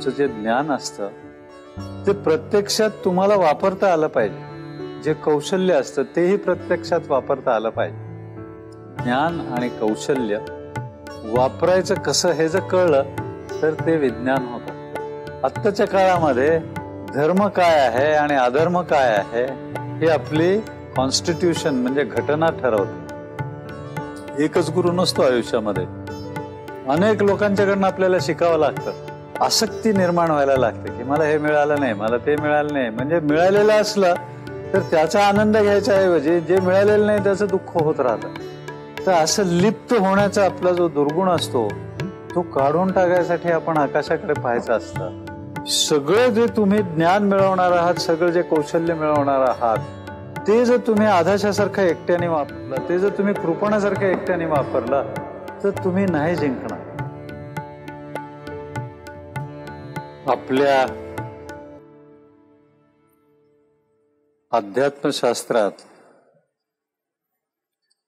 तुमचं जे ज्ञान असतं ते प्रत्यक्षात तुम्हाला वापरता आलं पाहिजे. जे कौशल्य असतं तेही प्रत्यक्षात वापरता आलं पाहिजे. ज्ञान आणि कौशल्य वापरायचं कसं हे जर कळलं तर ते विज्ञान होतं. आत्ताच्या काळामध्ये धर्म काय आहे आणि अधर्म काय आहे हे आपली कॉन्स्टिट्यूशन म्हणजे घटना ठरवते. एकच गुरु नसतो आयुष्यामध्ये. अनेक लोकांच्याकडनं आपल्याला शिकावं लागतं. आसक्ती निर्माण व्हायला लागते की मला हे मिळालं नाही, मला ते मिळालं नाही. म्हणजे मिळालेलं असलं तर त्याचा आनंद घ्यायच्या ऐवजी जे मिळालेलं नाही त्याचं दुःख होत राहतं. तर असं लिप्त होण्याचा आपला जो दुर्गुण असतो तो काढून टाकायसाठी आपण आकाशाकडे पाहायचं असतं. सगळं जे तुम्ही ज्ञान मिळवणार आहात, सगळं जे कौशल्य मिळवणार आहात ते जर तुम्ही आधाशासारखं एकट्याने वापरलं, ते जर तुम्ही कृपणासारखं एकट्याने वापरलं तर तुम्ही नाही जिंकणार. आपल्या अध्यात्मशास्त्रात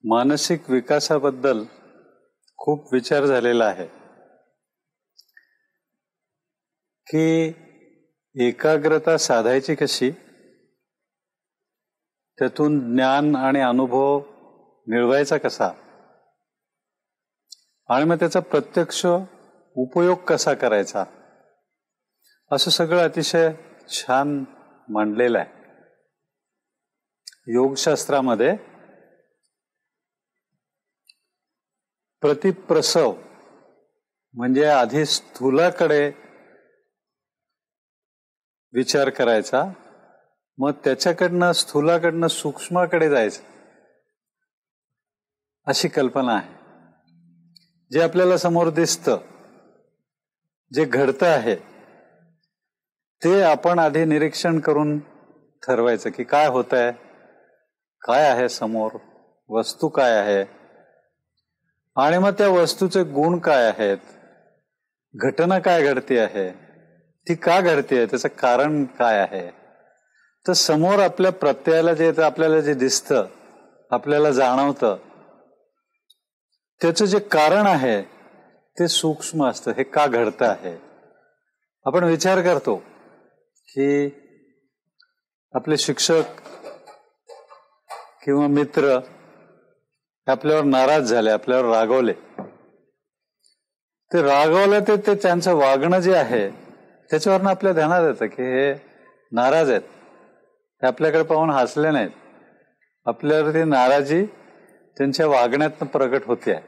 मानसिक विकासाबद्दल खूप विचार झालेला आहे की एकाग्रता साधायची कशी, त्यातून ज्ञान आणि अनुभव मिळवायचा कसा आणि मग त्याचा प्रत्यक्ष उपयोग कसा करायचा, असं सगळं अतिशय छान मांडलेलं आहे. योगशास्त्रामध्ये प्रतिप्रसव म्हणजे आधी स्थूलाकडे विचार करायचा, मग त्याच्याकडनं स्थूलाकडनं सूक्ष्माकडे जायचं, अशी कल्पना आहे. जे आपल्याला समोर दिसतं, जे घडतं आहे ते आपण आधी निरीक्षण करून ठरवायचं की काय होत आहे, काय आहे समोर, वस्तू काय आहे आणि मग त्या वस्तूचे गुण काय आहेत, घटना काय घडते आहे, ती का घडते, त्याचं कारण काय आहे. तर समोर आपल्या प्रत्ययाला जे येतं, आपल्याला जे दिसतं, आपल्याला जाणवतं, त्याचं जे कारण आहे ते सूक्ष्म असतं. हे का घडतं आहे. आपण विचार करतो की आपले शिक्षक किंवा मित्र आपल्यावर नाराज झाले, आपल्यावर रागवले. ते रागवलं ते त्यांचं वागणं जे आहे त्याच्यावरनं आपल्या ध्यानात येतं की हे नाराज आहेत, हे आपल्याकडे पाहून हसले नाहीत. आपल्यावरती नाराजी त्यांच्या वागण्यातनं प्रगट होते आहे.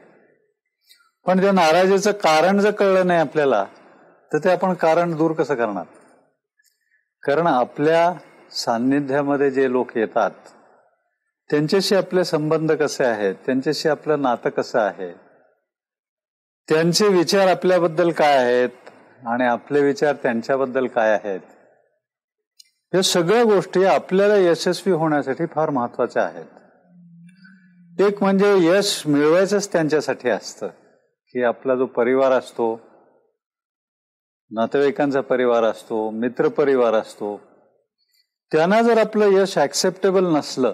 पण त्या नाराजीचं कारण जर कळलं नाही आपल्याला तर ते आपण कारण दूर कसं करणार. कारण आपल्या सान्निध्यामध्ये जे लोक येतात त्यांच्याशी आपले संबंध कसे आहेत, त्यांच्याशी आपलं नातं कसं आहे, त्यांचे विचार आपल्याबद्दल काय आहेत आणि आपले विचार त्यांच्याबद्दल काय आहेत, या सगळ्या गोष्टी आपल्याला यशस्वी होण्यासाठी फार महत्वाच्या आहेत. एक म्हणजे यश मिळवायचंच त्यांच्यासाठी असतं की आपला जो परिवार असतो, नातेवाईकांचा परिवार असतो, मित्रपरिवार असतो, त्यांना जर आपलं यश ऍक्सेप्टेबल नसलं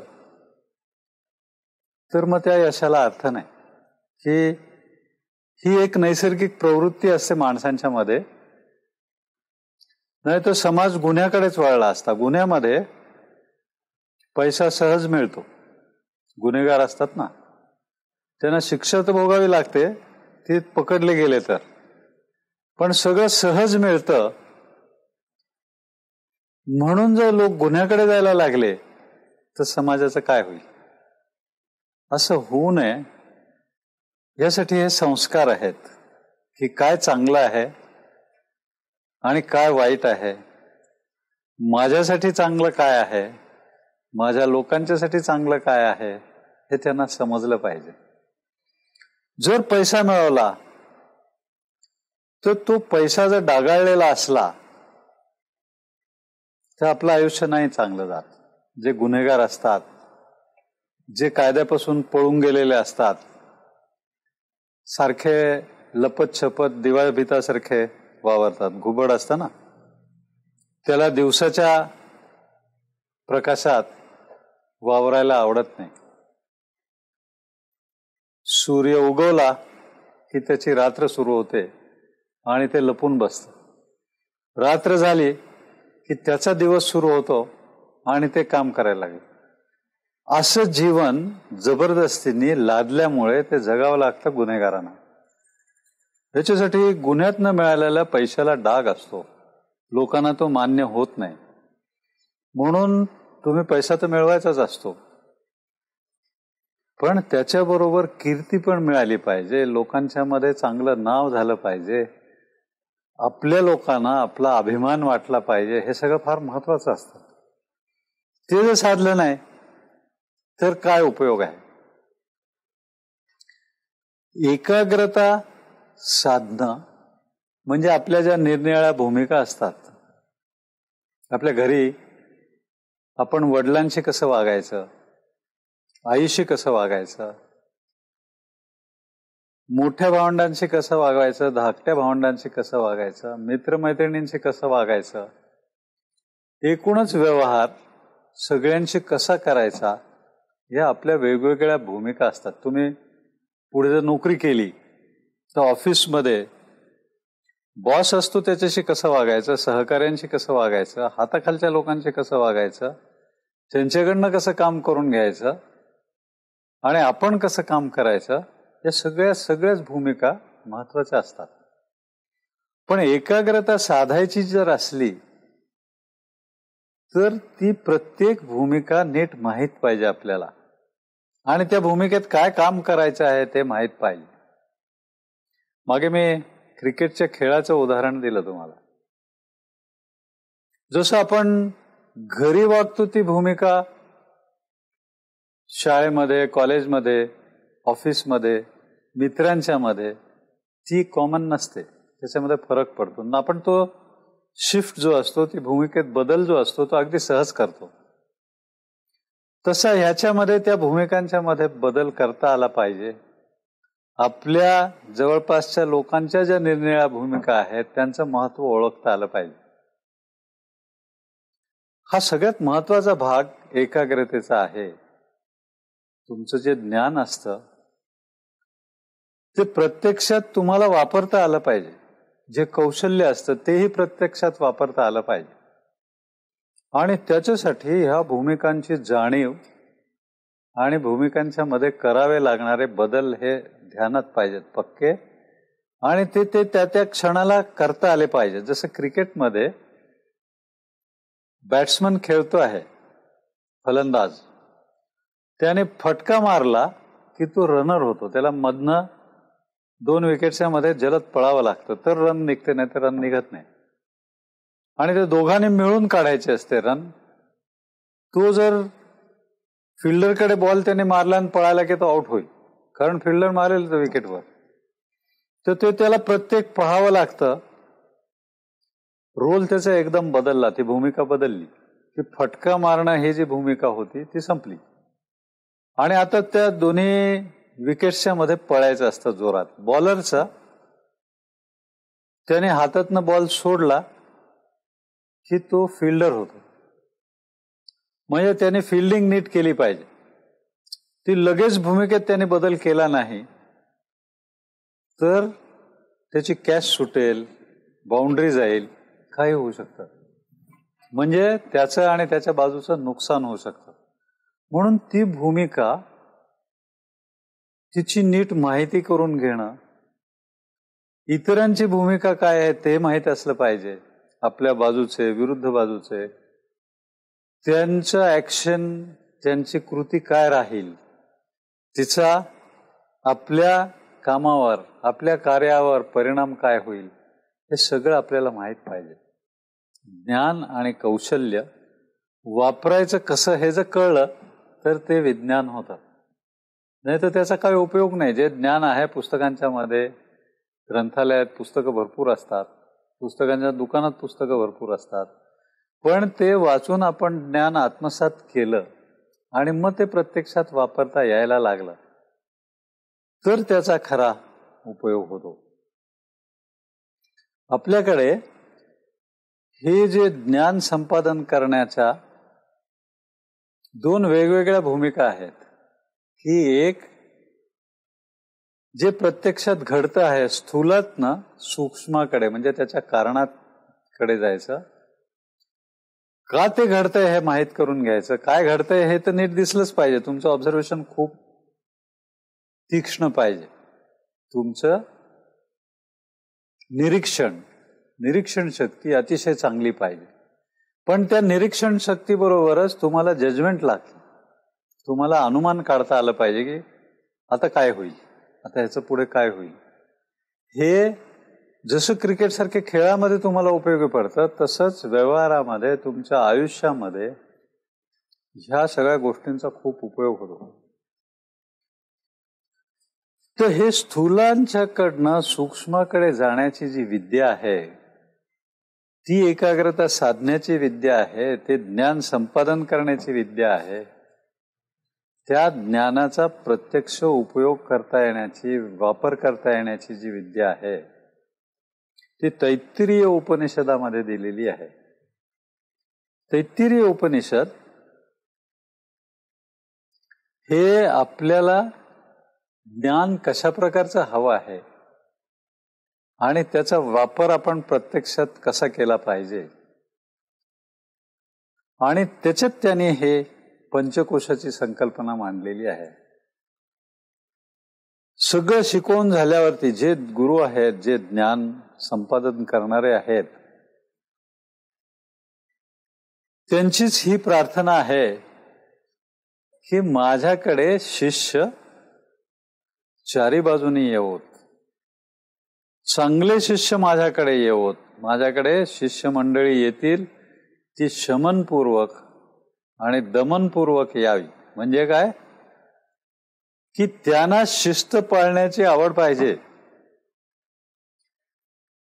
तर मग त्या यशाला अर्थ नाही. ही एक नैसर्गिक प्रवृत्ती असते माणसांच्या मध्ये. नाही तर समाज गुन्ह्याकडेच वळला असता. गुन्ह्यामध्ये पैसा सहज मिळतो. गुन्हेगार असतात ना, त्यांना शिक्षा तर भोगावी लागते, ते पकडले गेले तर, पण सगळं सहज मिळतं. म्हणून जर लोक गुन्ह्याकडे जायला लागले तर समाजाचं काय होईल. असं होऊ नये यासाठी हे संस्कार आहेत की काय चांगलं आहे आणि काय वाईट आहे, माझ्यासाठी चांगलं काय आहे, माझ्या लोकांच्यासाठी चांगलं काय आहे, हे त्यांना समजलं पाहिजे. जर पैसा मिळवला तर तो पैसा जर डागाळलेला असला तर आपलं आयुष्य नाही चांगलं जात. जे गुन्हेगार असतात, जे कायद्यापासून पळून गेलेले असतात, सारखे लपत छपत दिवाळ भीतासारखे वावरतात. घुबड असतं ना, त्याला दिवसाच्या प्रकाशात वावरायला आवडत नाही. सूर्य उगवला की त्याची रात्र सुरू होते आणि ते लपून बसतं. रात्र झाली की त्याचा दिवस सुरू होतो आणि ते काम करायला लागेल. असं जीवन जबरदस्तीने लादल्यामुळे ते जगावं लागतं गुन्हेगारांना. त्याच्यासाठी गुन्ह्यात न मिळालेल्या पैशाला डाग असतो, लोकांना तो मान्य होत नाही. म्हणून तुम्ही पैसा तर मिळवायचाच असतो, पण त्याच्याबरोबर कीर्ती पण मिळाली पाहिजे, लोकांच्या मध्ये चांगलं नाव झालं पाहिजे, आपल्या लोकांना आपला अभिमान वाटला पाहिजे. हे सगळं फार महत्वाचं असतं. ते जर साधलं नाही तर काय उपयोग आहे? एकाग्रता साधणं म्हणजे आपल्या ज्या निरनिराळ्या भूमिका असतात, आपल्या घरी आपण वडिलांशी कसं वागायचं, आईशी कसं वागायचं, मोठ्या भावंडांशी कसं वागायचं, धाकट्या भावंडांशी कसं वागायचं, मित्रमैत्रिणींशी कसं वागायचं, एकूणच व्यवहार सगळ्यांशी कसा करायचा, या आपल्या वेगवेगळ्या भूमिका असतात. तुम्ही पुढे जर नोकरी केली तर ऑफिसमध्ये बॉस असतो त्याच्याशी कसं वागायचं, सहकाऱ्यांशी कसं वागायचं, हाताखालच्या लोकांशी कसं वागायचं, त्यांच्याकडनं कसं काम करून घ्यायचं आणि आपण कसं काम करायचं, या सगळ्याच भूमिका महत्वाच्या असतात. पण एकाग्रता साधायची जर असली तर ती प्रत्येक भूमिका नीट माहीत पाहिजे आपल्याला, आणि त्या भूमिकेत काय काम करायचं आहे ते माहीत पाहिजे. मागे मी क्रिकेटच्या खेळाचं उदाहरण दिलं तुम्हाला. जसं आपण घरी वागतो ती भूमिका शाळेमध्ये, कॉलेजमध्ये, ऑफिसमध्ये, मित्रांच्या मध्ये ती कॉमन नसते, त्याच्यामध्ये फरक पडतो. आपण तो शिफ्ट जो असतो, ती भूमिकेत बदल जो असतो, तो अगदी सहज करतो. तसा ह्याच्यामध्ये त्या भूमिकांच्या मध्ये बदल करता आला पाहिजे. आपल्या जवळपासच्या लोकांच्या ज्या निरनिराळ्या भूमिका आहेत त्यांचं महत्व ओळखता आलं पाहिजे. हा सगळ्यात महत्वाचा भाग एकाग्रतेचा आहे. तुमचं जे ज्ञान असतं ते प्रत्यक्षात तुम्हाला वापरता आलं पाहिजे. जे कौशल्य असतं तेही प्रत्यक्षात वापरता आलं पाहिजे. आणि त्याच्यासाठी ह्या भूमिकांची जाणीव आणि भूमिकांच्या मध्ये करावे लागणारे बदल हे ध्यानात पाहिजेत पक्के, आणि ते त्या क्षणाला करता आले पाहिजे. जसं क्रिकेटमध्ये बॅट्समन खेळतो आहे, फलंदाज, त्याने फटका मारला की तो रनर होतो. त्याला मधनं 2 विकेटच्या मध्ये जलद पळावं लागतं तर रन निघते, नाही तर रन निघत नाही. आणि ते दोघांनी मिळून काढायचे असते रन. तो जर फिल्डरकडे बॉल त्याने मारला आणि पळाला की तो आउट होईल, कारण फिल्डर मारेल तो विकेटवर. तर ते त्याला प्रत्येक पाहावं लागतं. रोल त्याचा एकदम बदलला, ती भूमिका बदलली की फटका मारणं ही जी भूमिका होती ती संपली, आणि आता त्या दोन्ही विकेट्सच्या मध्ये पळायचं असतं जोरात. बॉलरचा त्याने हातातनं बॉल सोडला की तो फिल्डर होतो, म्हणजे त्याने फिल्डिंग नीट केली पाहिजे. ती लगेच भूमिकेत त्याने बदल केला नाही तर त्याची कॅच सुटेल, बाउंड्री जाईल, काही होऊ शकतं. म्हणजे त्याचं आणि त्याच्या बाजूचं नुकसान होऊ शकतं. म्हणून ती भूमिका, तिची नीट माहिती करून घेणं, इतरांची भूमिका काय आहे ते माहित असलं पाहिजे, आपल्या बाजूचे, विरुद्ध बाजूचे, त्यांचं ऍक्शन, त्यांची कृती काय राहील, तिचा आपल्या कामावर, आपल्या कार्यावर परिणाम काय होईल, हे सगळं आपल्याला माहित पाहिजे. ज्ञान आणि कौशल्य वापरायचं कसं हे जर कळलं तर ते विज्ञान होतं, नाही तर त्याचा काही उपयोग नाही. जे ज्ञान आहे पुस्तकांच्या मध्ये, ग्रंथालयात पुस्तकं भरपूर असतात, पुस्तकांच्या दुकानात पुस्तकं भरपूर असतात, पण ते वाचून आपण ज्ञान आत्मसात केलं आणि मग ते प्रत्यक्षात वापरता यायला लागलं तर त्याचा खरा उपयोग होतो. आपल्याकडे हे जे ज्ञान संपादन करण्याच्या 2 वेगवेगळ्या भूमिका आहेत, की एक जे प्रत्यक्षात घडतं आहे स्थूलातनं सूक्ष्माकडे, म्हणजे त्याच्या कडे जायचं. का ते घडतंय हे माहीत करून घ्यायचं. काय घडतंय हे तर नीट दिसलंच पाहिजे. तुमचं ऑब्झर्वेशन खूप तीक्ष्ण पाहिजे. तुमचं निरीक्षण शक्ती अतिशय चांगली पाहिजे. पण त्या निरीक्षण शक्तीबरोबरच तुम्हाला जजमेंट लागते. तुम्हाला अनुमान काढता आलं पाहिजे की आता काय होईल, आता ह्याचं पुढे काय होईल. हे जसं क्रिकेट सारख्या खेळामध्ये तुम्हाला उपयोगी पडतं, तसंच व्यवहारामध्ये, तुमच्या आयुष्यामध्ये ह्या सगळ्या गोष्टींचा खूप उपयोग होतो. तर हे स्थूलांच्याकडनं सूक्ष्माकडे जाण्याची जी विद्या आहे, ती एकाग्रता साधण्याची विद्या आहे, ते ज्ञान संपादन करण्याची विद्या आहे. त्या ज्ञानाचा प्रत्यक्ष उपयोग करता येण्याची, वापर करता येण्याची जी विद्या आहे, ती तैत्तिरीय उपनिषदामध्ये दिलेली आहे. तैत्तिरीय उपनिषद हे आपल्याला ज्ञान कशा प्रकारचं हवं आहे आणि त्याचा वापर आपण प्रत्यक्षात कसा केला पाहिजे, आणि त्याच्यात त्याने हे पंचकोशाची संकल्पना मांडलेली आहे. सगळं शिकवून झाल्यावरती जे गुरु आहेत, जे ज्ञान संपादन करणारे आहेत, त्यांचीच ही प्रार्थना आहे की माझ्याकडे शिष्य चारी बाजूनी येवोत, चांगले शिष्य माझ्याकडे येवोत. माझ्याकडे शिष्य मंडळी येतील ती शमनपूर्वक आणि दमनपूर्वक यावी. म्हणजे काय की त्यांना शिस्त पाळण्याची आवड पाहिजे.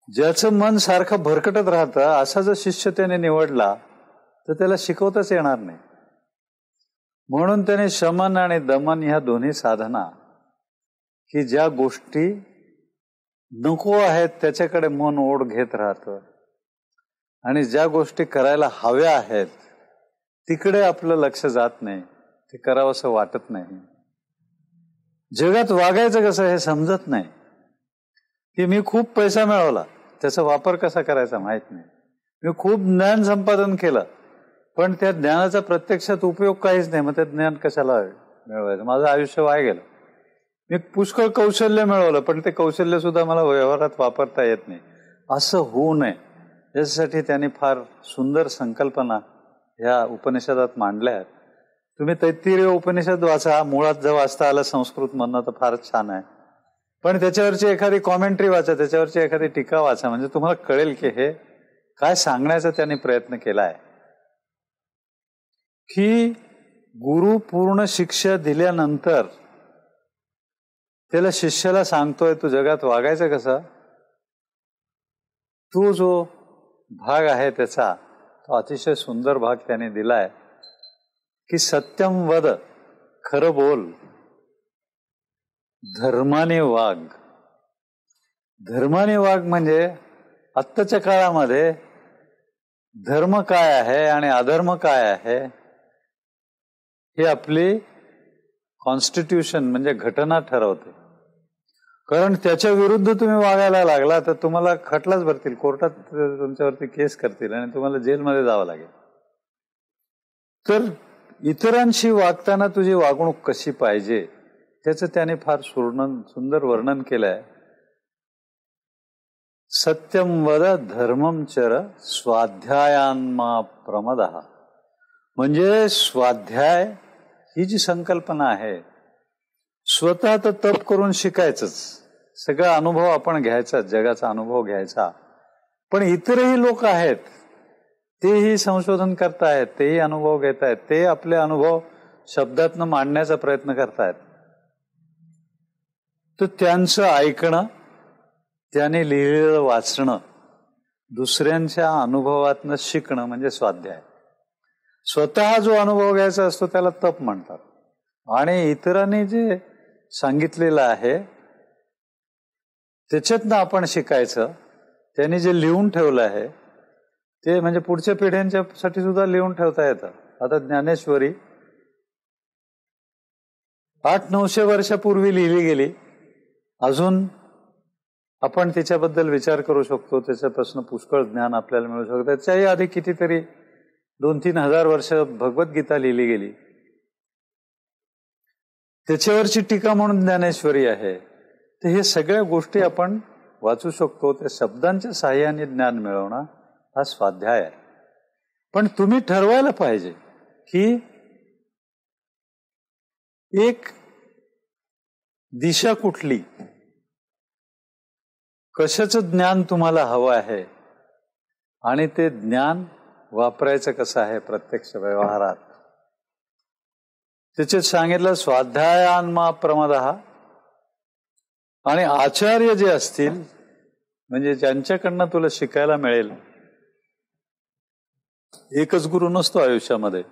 ज्याचं मन सारखं भरकटत राहतं असा जर शिष्य त्याने निवडला तर त्याला शिकवताच येणार नाही. म्हणून त्याने शमन आणि दमन ह्या दोन्ही साधना, की ज्या गोष्टी नको आहेत त्याच्याकडे मन ओढ घेत राहतं आणि ज्या गोष्टी करायला हव्या आहेत तिकडे आपलं लक्ष जात नाही, ते करावंसं वाटत नाही. जगात वागायचं कसं हे समजत नाही. की मी खूप पैसा मिळवला, त्याचा वापर कसा करायचा माहित नाही. मी खूप ज्ञान संपादन केलं, पण त्या ज्ञानाचा प्रत्यक्षात उपयोग काहीच नाही. मग ते ज्ञान कशाला मिळवायचं, माझं आयुष्य वाया गेलं. मी पुष्कळ कौशल्य मिळवलं, पण ते कौशल्य सुद्धा मला व्यवहारात वापरता येत नाही. असं होऊ नये याच्यासाठी त्यांनी फार सुंदर संकल्पना ह्या उपनिषदात मांडल्या आहेत. तुम्ही तैत्तिरीय उपनिषद वाचा. मुळात जर वाचता आलं संस्कृत म्हणणं तर फारच छान आहे. पण त्याच्यावरची एखादी कॉमेंट्री वाचा, त्याच्यावरची एखादी टीका वाचा, म्हणजे तुम्हाला कळेल की हे काय सांगण्याचा त्यांनी प्रयत्न केलाय. की गुरु पूर्ण शिक्षा दिल्यानंतर त्याला शिष्याला सांगतोय तू जगात वागायचं कसं. तो जो भाग आहे त्याचा तो अतिशय सुंदर भाग त्याने दिलाय की सत्यम वद, खरं बोल, धर्माने वाग. धर्माने वाग म्हणजे आत्ताच्या काळामध्ये धर्म काय आहे आणि अधर्म काय आहे हे आपली कॉन्स्टिट्यूशन म्हणजे घटना ठरवते. कारण त्याच्या विरुद्ध तुम्ही वागायला लागला तर तुम्हाला खटलाच भरतील, कोर्टात तुमच्यावरती केस करतील आणि तुम्हाला जेलमध्ये जावं लागेल. तर इतरांशी वागताना तुझी वागणूक कशी पाहिजे त्याचं त्याने फार सुंदर वर्णन केलंय. सत्यम वद धर्मम चर स्वाध्यायान्मा प्रमदः. म्हणजे स्वाध्याय ही जी संकल्पना आहे, स्वतः तर तप करून शिकायचंच, सगळा अनुभव आपण घ्यायचा, जगाचा अनुभव घ्यायचा. पण इतरही लोक आहेत, तेही संशोधन करतायत, तेही अनुभव घेत आहेत, ते आपले अनुभव शब्दातनं मांडण्याचा प्रयत्न करतायत. तर त्यांचं ऐकणं, त्याने लिहिलेलं वाचणं, दुसऱ्यांच्या अनुभवातनं शिकणं म्हणजे स्वाध्याय. स्वतः जो अनुभव घ्यायचा असतो त्याला तप म्हणतात. आणि इतरांनी जे सांगितलेलं आहे त्याच्यातनं आपण शिकायचं. त्यांनी जे लिहून ठेवलं आहे ते म्हणजे पुढच्या पिढ्यांच्यासाठी सुद्धा लिहून ठेवता येतं. आता ज्ञानेश्वरी 800-900 वर्षापूर्वी लिहिली गेली, अजून आपण तिच्याबद्दल विचार करू शकतो, त्याच्यापासून पुष्कळ ज्ञान आपल्याला मिळू शकतं. त्याच्याही आधी कितीतरी 2-3 हजार वर्ष भगवद्गीता लिहिली गेली. त्याच्यावरची टीका म्हणून ज्ञानेश्वरी आहे. तर हे सगळ्या गोष्टी आपण वाचू शकतो. त्या शब्दांच्या साहाय्याने ज्ञान मिळवणं हा स्वाध्याय आहे. पण तुम्ही ठरवायला पाहिजे की एक दिशा कुठली, कशाचं ज्ञान तुम्हाला हवं आहे आणि ते ज्ञान वापरायचं कसं आहे प्रत्यक्ष व्यवहारात. त्याच्यात सांगितलं स्वाध्यायान्मा प्रमदः. आणि आचार्य जे असतील म्हणजे ज्यांच्याकडनं तुला शिकायला मिळेल. एकच गुरु नसतो आयुष्यामध्ये,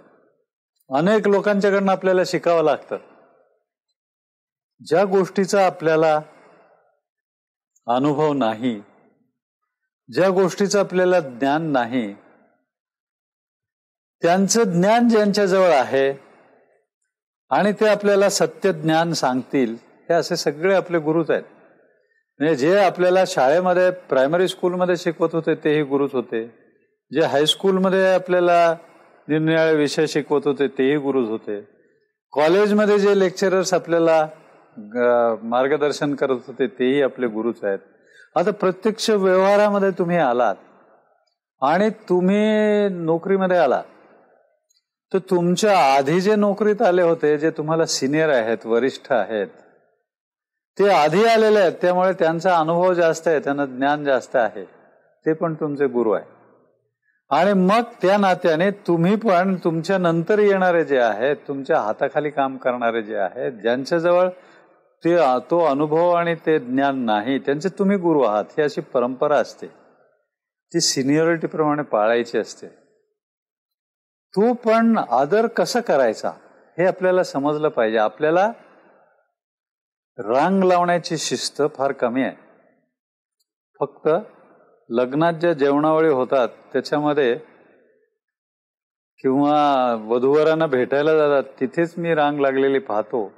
अनेक लोकांच्याकडनं आपल्याला शिकावं लागतं. ज्या गोष्टीचा आपल्याला अनुभव नाही, ज्या गोष्टीचं आपल्याला ज्ञान नाही, त्यांचं ज्ञान ज्यांच्याजवळ आहे आणि ते आपल्याला सत्य ज्ञान सांगतील, हे असे सगळे आपले गुरुच आहेत. म्हणजे जे आपल्याला शाळेमध्ये प्रायमरी स्कूलमध्ये शिकवत होते तेही गुरुच होते. जे हायस्कूलमध्ये आपल्याला निरनिराळे विषय शिकवत होते तेही गुरुच होते. कॉलेजमध्ये जे लेक्चरर्स आपल्याला मार्गदर्शन करत होते तेही आपले गुरुच आहेत. आता प्रत्यक्ष व्यवहारामध्ये तुम्ही आलात आणि तुम्ही नोकरीमध्ये आलात, तर तुमच्या आधी जे नोकरीत आले होते, जे तुम्हाला सिनियर आहेत, वरिष्ठ आहेत, ते आधी आलेले आहेत, त्यामुळे त्यांचा अनुभव जास्त आहे, त्यांना ज्ञान जास्त आहे, ते पण तुमचे गुरु आहे. आणि मग त्या नात्याने तुम्ही पण तुमच्या नंतर येणारे जे आहेत, तुमच्या हाताखाली काम करणारे जे आहेत, ज्यांच्याजवळ तो अनुभव आणि ते ज्ञान नाही, त्यांचे तुम्ही गुरु आहात. ही अशी परंपरा असते, ती सिनियरिटी प्रमाणे पाळायची असते. तो पण आदर कसा करायचा हे आपल्याला समजलं पाहिजे. आपल्याला रांग लावण्याची शिस्त फार कमी आहे. फक्त लग्नात ज्या जेवणावळी होतात त्याच्यामध्ये किंवा वधूवरांना भेटायला जातात तिथेच मी रांग लागलेली पाहतो.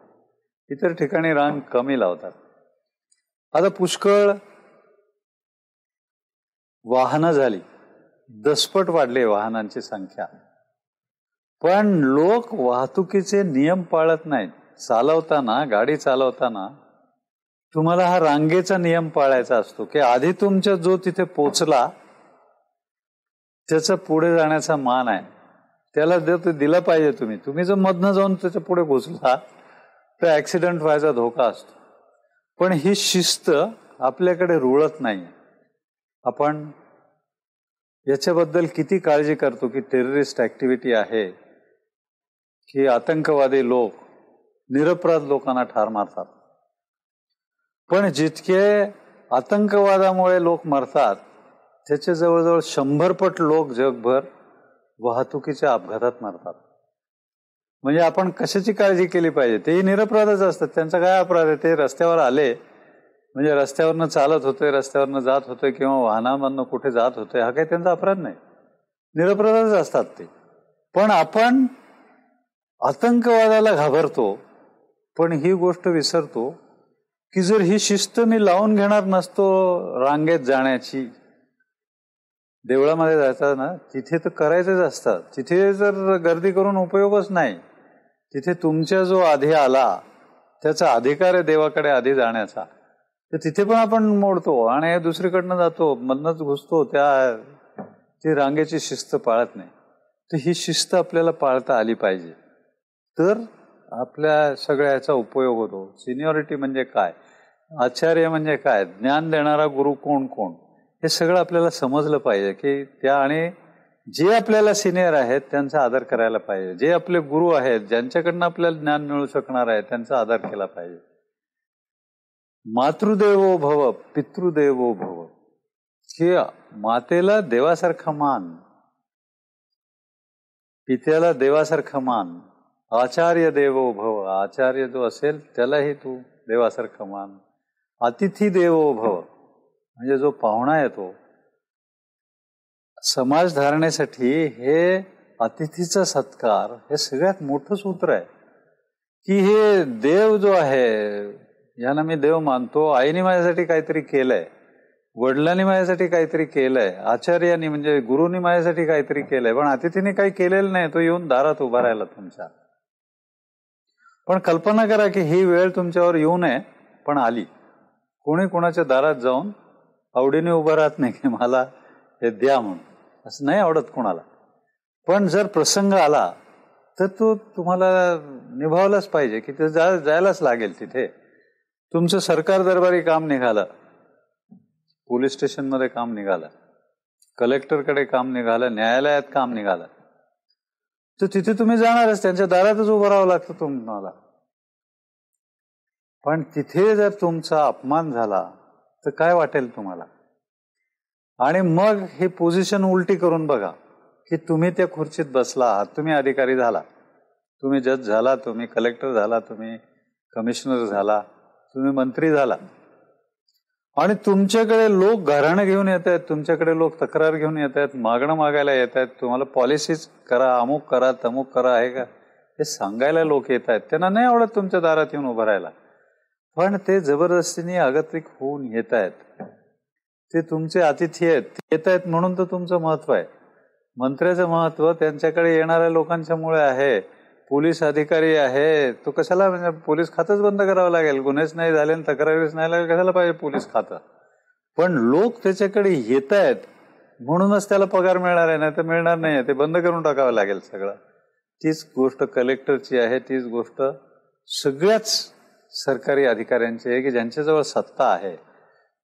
इतर ठिकाणी रांग कमी लावतात. आता पुष्कळ वाहनं झाली, दसपट वाढली वाहनांची संख्या, पण लोक वाहतुकीचे नियम पाळत नाहीत. चालवताना, गाडी चालवताना तुम्हाला हा रांगेचा नियम पाळायचा असतो की आधी तुमच्या जो तिथे पोचला त्याचा पुढे जाण्याचा मान आहे, त्याला दिला पाहिजे. तुम्ही जर मधनं जाऊन त्याच्या पुढे पोचला तर ऍक्सिडेंट व्हायचा धोका असतो. पण ही शिस्त आपल्याकडे रुळत नाही. आपण याच्याबद्दल किती काळजी करतो की टेररिस्ट ऍक्टिव्हिटी आहे, की आतंकवादी लोक निरपराध लोकांना ठार मारतात. पण जितके आतंकवादामुळे लोक मरतात त्याचे जवळजवळ 100 पट लोक जगभर वाहतुकीच्या अपघातात मरतात. म्हणजे आपण कशाची काळजी केली पाहिजे? तेही निरपराधच असतात. त्यांचा काय अपराध आहे? ते रस्त्यावर आले म्हणजे रस्त्यावरनं चालत होते, रस्त्यावरनं जात होते किंवा वाहनामधनं कुठे जात होते, हा काही त्यांचा अपराध नाही. निरपराधच असतात ते. पण आपण आतंकवादाला घाबरतो, पण ही गोष्ट विसरतो की जर ही शिस्त मी लावून घेणार नसतो रांगेत जाण्याची, देवळामध्ये जायचं ना, तिथे तर करायचंच असतं. तिथे जर गर्दी करून उपयोगच नाही. तिथे तुमच्या जो आधी आला त्याचा अधिकार आहे देवाकडे आधी जाण्याचा, तर तिथे पण आपण मोडतो आणि दुसरीकडनं जातो, मधनच घुसतो, ती रांगेची शिस्त पाळत नाही. तर ही शिस्त आपल्याला पाळता आली पाहिजे, तर आपल्या सगळ्याचा उपयोग होतो. सिनियरिटी म्हणजे काय, आचार्य म्हणजे काय, ज्ञान देणारा गुरु कोण कोण, हे सगळं आपल्याला समजलं पाहिजे की त्या, आणि जे आपल्याला सिनियर आहेत त्यांचा आदर करायला पाहिजे. जे आपले गुरु आहेत, ज्यांच्याकडनं आपल्याला ज्ञान मिळू शकणार आहे, त्यांचा आदर केला पाहिजे. मातृदेवो भव पितृदेवो भव, हे मातेला देवासारखा मान, पित्याला देवासारखा मान. आचार्य देवो भव, आचार्य जो असेल त्यालाही तू देवासारखा मान. अतिथी देवो भव, म्हणजे जो पाहुणा येतो समाज धारणेसाठी, हे अतिथीचा सत्कार हे सगळ्यात मोठं सूत्र आहे. की हे देव जो आहे, याला मी देव मानतो, आईने माझ्यासाठी काहीतरी केलंय, वडिलांनी माझ्यासाठी काहीतरी केलंय, आचार्यांनी म्हणजे गुरुनी माझ्यासाठी काहीतरी केलंय, पण अतिथीने काही केलेलं नाही, तो येऊन दारात उभा राहिला तुमच्या. पण कल्पना करा की ही वेळ तुमच्यावर येऊ नये, पण आली. कोणी कोणाच्या दारात जाऊन आवडीने उभं राहत नाही की मला हे द्या म्हणून, असं नाही आवडत कोणाला. पण जर प्रसंग आला तर तो तुम्हाला निभावलाच पाहिजे, की ते जायलाच लागेल तिथे. तुमचं सरकार दरबारी काम निघालं, पोलीस स्टेशनमध्ये काम निघालं, कलेक्टरकडे काम निघालं, न्यायालयात काम निघालं, तर तिथे तुम्ही जाणारच, त्यांच्या दारातच उभं राहावं लागतं तुम्हाला. पण तिथे जर तुमचा अपमान झाला तर काय वाटेल तुम्हाला? आणि मग ही पोझिशन उलटी करून बघा की तुम्ही त्या खुर्चीत बसला आहात, तुम्ही अधिकारी झाला, तुम्ही जज झाला, तुम्ही कलेक्टर झाला, तुम्ही कमिशनर झाला, तुम्ही मंत्री झाला, आणि तुमच्याकडे लोक घराणं घेऊन येत आहेत, तुमच्याकडे लोक तक्रार घेऊन येत आहेत, मागणं मागायला येत आहेत, तुम्हाला पॉलिसीज करा, अमुक करा, तमुक करा, आहे का हे सांगायला लोक येत आहेत. त्यांना नाही आवडत तुमच्या दारात येऊन उभं राहायला, पण ते जबरदस्तीने अगतिक होऊन येत आहेत. ते तुमचे अतिथी आहेत, येत आहेत म्हणून तर तुमचं महत्व आहे. मंत्र्याचं महत्व त्यांच्याकडे येणाऱ्या लोकांच्यामुळे आहे. पोलीस अधिकारी आहे, तो कशाला, म्हणजे पोलीस खातंच बंद करावं लागेल, गुन्हेच नाही झाले, तक्रारीच नाही लागेल, कशाला पाहिजे पोलीस खातं. पण लोक त्याच्याकडे येत आहेत म्हणूनच त्याला पगार मिळणार आहे, नाही तर मिळणार नाही, ते बंद करून टाकावं लागेल सगळं. तीच गोष्ट कलेक्टरची आहे, तीच गोष्ट सगळ्याच सरकारी अधिकाऱ्यांची आहे की ज्यांच्याजवळ सत्ता आहे.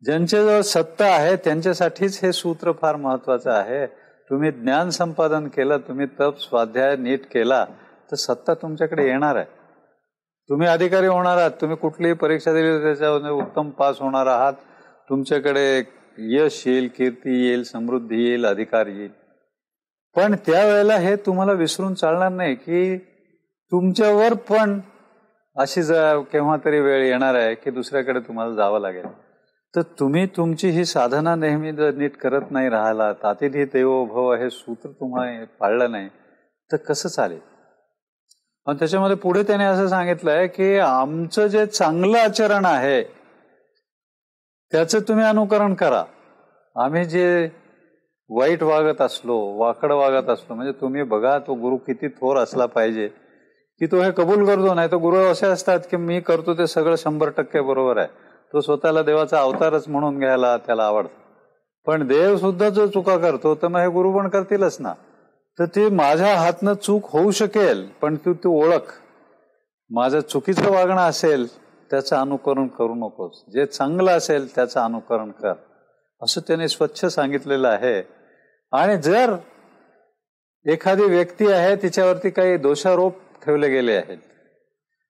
ज्यांच्याजवळ सत्ता आहे त्यांच्यासाठीच हे सूत्र फार महत्वाचं आहे. तुम्ही ज्ञान संपादन केलं, तुम्ही तप स्वाध्याय नीट केला तर सत्ता तुमच्याकडे येणार आहे. तुम्ही अधिकारी होणार आहात, तुम्ही कुठलीही परीक्षा दिली त्याच्यावर उत्तम पास होणार आहात, तुमच्याकडे यश येईल, कीर्ती येईल, समृद्धी येईल, अधिकार येईल. पण त्यावेळेला हे तुम्हाला विसरून चालणार नाही की तुमच्यावर पण अशी केव्हा तरी वेळ येणार आहे की दुसऱ्याकडे तुम्हाला जावं लागेल. तर तुम्ही तुमची ही साधना नेहमी जर नीट करत नाही राहिलात, अतिथी देवो भव हे सूत्र तुम्हाला पाळलं नाही तर कसं चालेल? पण त्याच्यामध्ये पुढे त्याने असं सांगितलंय की आमचं जे चांगलं आचरण आहे त्याचं तुम्ही अनुकरण करा. आम्ही जे वाईट वागत असलो, वाकडं वागत असलो, म्हणजे तुम्ही बघा तो गुरु किती थोर असला पाहिजे की तो हे कबूल करतो. नाही तर गुरु असे असतात की मी करतो ते सगळं 100% बरोबर आहे, तो स्वतःला देवाचा अवतारच म्हणून घ्यायला त्याला आवडतं. पण देव सुद्धा जो चुका करतो तर मग हे गुरु पण करतीलच ना. तर ते माझ्या हातनं चूक होऊ शकेल, पण तू ओळख, माझं चुकीचं वागणं असेल त्याचं अनुकरण करू नकोस, जे चांगलं असेल त्याचं अनुकरण कर, असं त्याने स्वच्छ सांगितलेलं आहे. आणि जर एखादी व्यक्ती आहे तिच्यावरती काही दोषारोप ठेवले गेले आहेत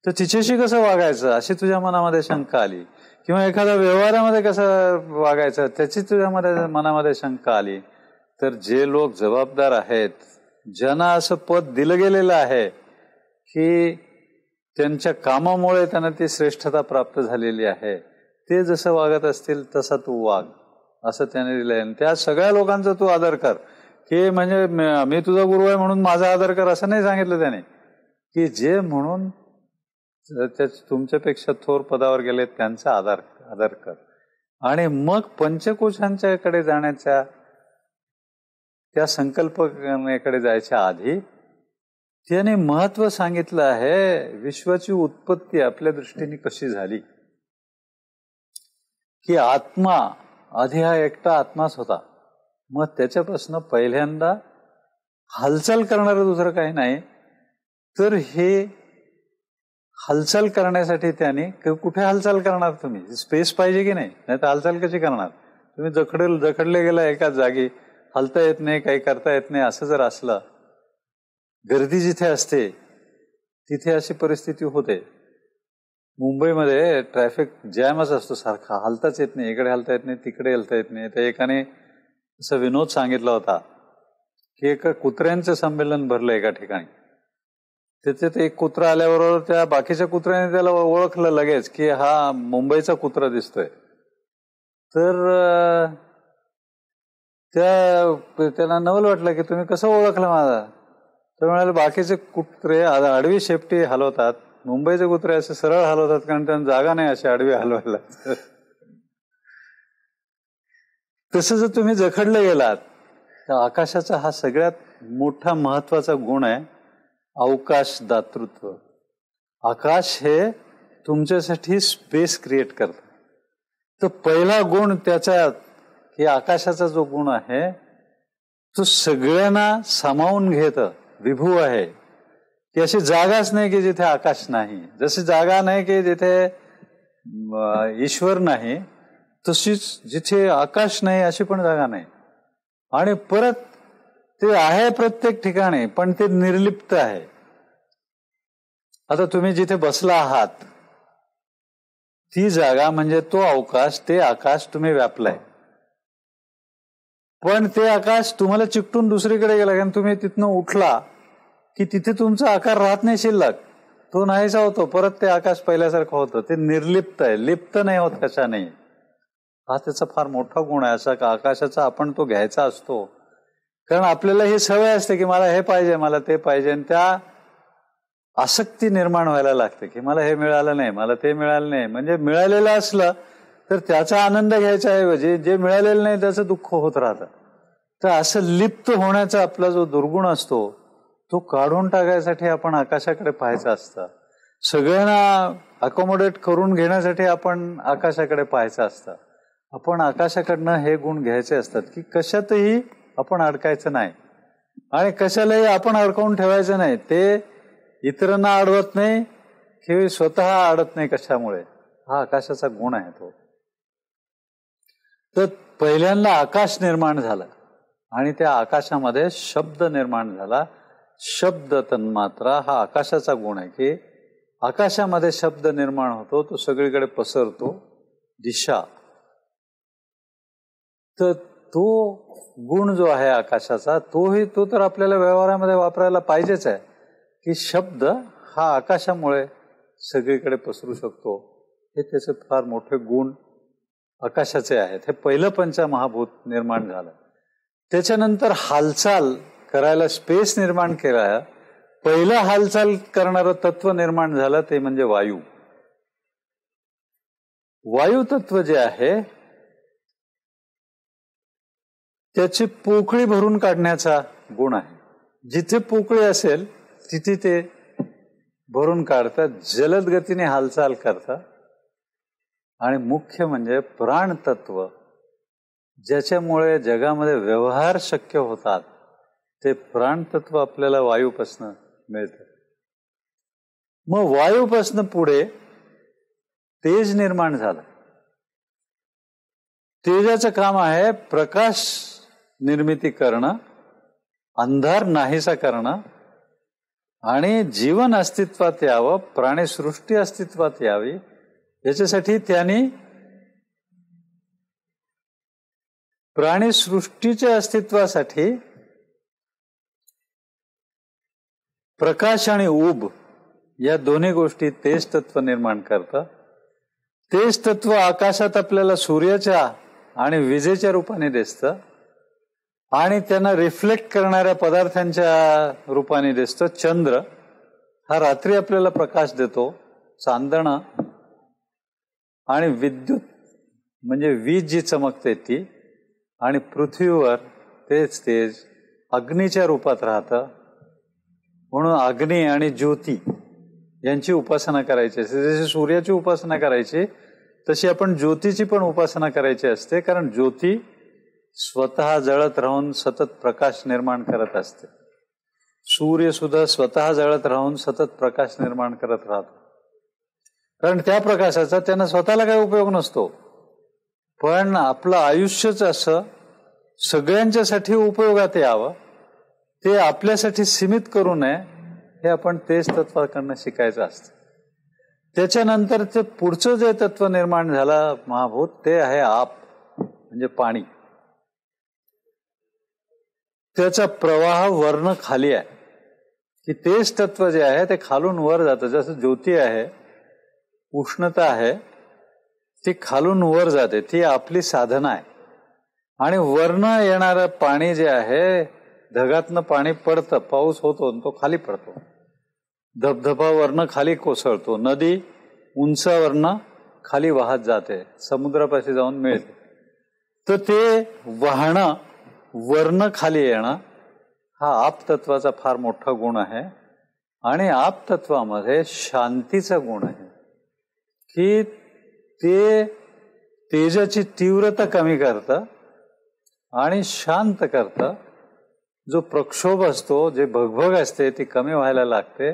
तर तिच्याशी कसं वागायचं अशी तुझ्या मनामध्ये शंका आली, किंवा एखाद्या व्यवहारामध्ये कसं वागायचं त्याची तुझ्या मनामध्ये शंका आली, तर जे लोक जबाबदार आहेत, ज्यांना असं पद दिलं गेलेलं आहे की त्यांच्या कामामुळे त्यांना ती श्रेष्ठता प्राप्त झालेली आहे, ते जसं वागत असतील तसा तू वाग, असं त्याने दिलंय. आणि त्या सगळ्या लोकांचा तू आदर कर, की म्हणजे मी तुझा गुरु आहे म्हणून माझा आदर कर असं नाही सांगितलं त्याने, की जे म्हणून तुमच्यापेक्षा थोर पदावर गेले त्यांचा आदर कर. आणि मग पंचकोशांच्याकडे जाण्याच्या त्या संकल्पनेकडे जायच्या आधी त्याने महत्व सांगितलं आहे विश्वाची उत्पत्ती आपल्या दृष्टीने कशी झाली. की आत्मा आधी हा एकटा आत्माच होता, मग त्याच्यापासून पहिल्यांदा हालचाल करणारं दुसरं काही नाही, तर हे हालचाल करण्यासाठी त्याने कुठे हालचाल करणार, तुम्ही स्पेस पाहिजे की नाही, नाही तर हालचाल कशी करणार. तुम्ही जखडले गेला एकाच जागी, हलता येत नाही, काही करता येत नाही, असं जर असलं, गर्दी जिथे असते तिथे अशी परिस्थिती होते. मुंबईमध्ये ट्रॅफिक जॅमच असतो सारखा, हलताच येत नाही, इकडे हलता येत नाही, तिकडे हलता येत नाही. त्या एकाने असं विनोद सांगितला होता की एका कुत्र्यांचं संमेलन भरलं एका ठिकाणी, त्याच्यात एक कुत्रा आल्याबरोबर त्या बाकीच्या कुत्र्याने त्याला ओळखलं लगेच की हा मुंबईचा कुत्रा दिसतोय. तर त्याला नवल वाटलं की तुम्ही कसं ओळखलं माझा. तर म्हणाले बाकीचे कुत्रे आडवी शेपटी हलवतात, मुंबईचे कुत्रे असे सरळ हलवतात कारण त्यांना जागा नाही अशी आडवी हलवायला. तसं जर तुम्ही जखडले गेलात तर आकाशाचा हा सगळ्यात मोठा महत्वाचा गुण आहे, अवकाश दातृत्व. आकाश हे तुमच्यासाठी स्पेस क्रिएट करतं. तर पहिला गुण त्याचा की आकाशाचा जो गुण आहे तो सगळ्यांना सामावून घेतं, विभू आहे. की अशी जागाच नाही की जिथे आकाश नाही. जशी जागा नाही की जिथे ईश्वर नाही, तशीच जिथे आकाश नाही अशी पण जागा नाही. आणि परत ते आहे प्रत्येक ठिकाणी, पण ते निर्लिप्त आहे. आता तुम्ही जिथे बसला आहात ती जागा म्हणजे तो अवकाश, ते आकाश तुम्ही व्यापलाय. पण ते आकाश तुम्हाला चिकटून दुसरीकडे गेला, कारण तुम्ही तिथनं उठला की तिथे तुमचा आकार राहत नाही शिल्लक, तो नाहीसा होतो. परत ते आकाश पहिल्यासारखं होतं. ते निर्लिप्त आहे, लिप्त नाही होत कशाने. हा त्याचा फार मोठा गुण आहे. असा का आकाशाचा आपण तो घ्यायचा असतो. कारण आपल्याला ही सवय असते की मला हे पाहिजे, मला ते पाहिजे, आणि त्या आसक्ती निर्माण व्हायला लागते की मला हे मिळालं नाही, मला ते मिळालं नाही. म्हणजे मिळालेलं असलं तर त्याचा आनंद घ्यायचा ऐवजी जे मिळालेलं नाही त्याचं दुःख होत राहतं. तर असं लिप्त होण्याचा आपला जो दुर्गुण असतो तो काढून टाकायसाठी आपण आकाशाकडे पाहायचं असतं. सगळ्यांना अकोमोडेट करून घेण्यासाठी आपण आकाशाकडे पाहायचं असतं. आपण आकाशाकडनं हे गुण घ्यायचे असतात की कशातही आपण अडकायचं नाही आणि कशालाही आपण अडकवून ठेवायचं नाही. ते इतरांना अडवत नाही की स्वतः अडत नाही कशामुळे. हा आकाशाचा गुण आहे तो. तर पहिल्यांदा आकाश निर्माण झालं आणि त्या आकाशामध्ये शब्द निर्माण झाला. शब्द तन्मात्रा हा आकाशाचा गुण आहे की आकाशामध्ये शब्द निर्माण होतो, तो सगळीकडे पसरतो. दिशा, तर तो गुण जो आहे आकाशाचा तो तर आपल्याला व्यवहारामध्ये वापरायला पाहिजेच आहे की शब्द हा आकाशामुळे सगळीकडे पसरू शकतो. हे त्याचे फार मोठे गुण आकाशाचे आहेत. हे पहिलं पंचमहाभूत निर्माण झालं. त्याच्यानंतर हालचाल करायला स्पेस निर्माण केला. पहिलं हालचाल करणारं तत्व निर्माण झालं ते म्हणजे वायू. वायू तत्व जे आहे त्याची पोकळी भरून काढण्याचा गुण आहे. जिथे पोकळी असेल तिथे ते भरून काढतात, जलद गतीने हालचाल करतात. आणि मुख्य म्हणजे प्राणतत्व, ज्याच्यामुळे जगामध्ये व्यवहार शक्य होतात, ते प्राणतत्व आपल्याला वायूपासून मिळतं. मग वायूपासून पुढे तेज निर्माण झालं. तेजाचं काम आहे प्रकाश निर्मिती करणं, अंधार नाहीसा करणं आणि जीवन अस्तित्वात यावं, प्राणीसृष्टी अस्तित्वात यावी. याच्यासाठी त्यांनी प्राणीसृष्टीच्या अस्तित्वासाठी प्रकाश आणि ऊब या दोन्ही गोष्टी तेज तत्व निर्माण करतं. तेज तत्व आकाशात आपल्याला सूर्याच्या आणि विजेच्या रूपाने दिसतं आणि त्यांना रिफ्लेक्ट करणाऱ्या पदार्थांच्या रूपाने दिसतं. चंद्र हा रात्री आपल्याला प्रकाश देतो, चांदणं आणि विद्युत म्हणजे वीज जी चमकते ती, आणि पृथ्वीवर तेच तेज अग्नीच्या रूपात राहतं. म्हणून अग्नी आणि ज्योती यांची उपासना करायची असते. जशी सूर्याची उपासना करायची तशी आपण ज्योतीची पण उपासना करायची असते, कारण ज्योती स्वतः जळत राहून सतत प्रकाश निर्माण करत असते. सूर्य सुद्धा स्वतः जळत राहून सतत प्रकाश निर्माण करत राहतो, कारण त्या प्रकाशाचा त्यांना स्वतःला काही उपयोग नसतो. पण आपलं आयुष्यच असं सगळ्यांच्यासाठी उपयोगात यावं, ते आपल्यासाठी सीमित करू नये, हे आपण तेज तत्वाकडनं शिकायचं असतं. त्याच्यानंतर ते पुढचं जे तत्व निर्माण झालं महाभूत, ते आहे आप म्हणजे पाणी. त्याचा प्रवाह वर्ण खाली आहे की तेज तत्व जे आहे ते खालून वर जातं. जसं ज्योती आहे, उष्णता आहे, ती खालून वर जाते, ती आपली साधना आहे. आणि वर्ण येणारं पाणी जे आहे, ढगातनं पाणी पडतं, पाऊस होतो तो खाली पडतो. धबधबा वर्ण खाली कोसळतो, नदी उंचावरनं खाली वाहत जाते, समुद्रापाशी जाऊन मिळते. तर ते वाहणं, वर्ण खाली येणं, हा आप तत्वाचा फार मोठा गुण आहे. आणि आप तत्वामध्ये शांतीचा गुण आहे की ते तेजाची तीव्रता कमी करतं आणि शांत करतं. जो प्रक्षोभ असतो, जे भगभग असते, ती कमी व्हायला लागते.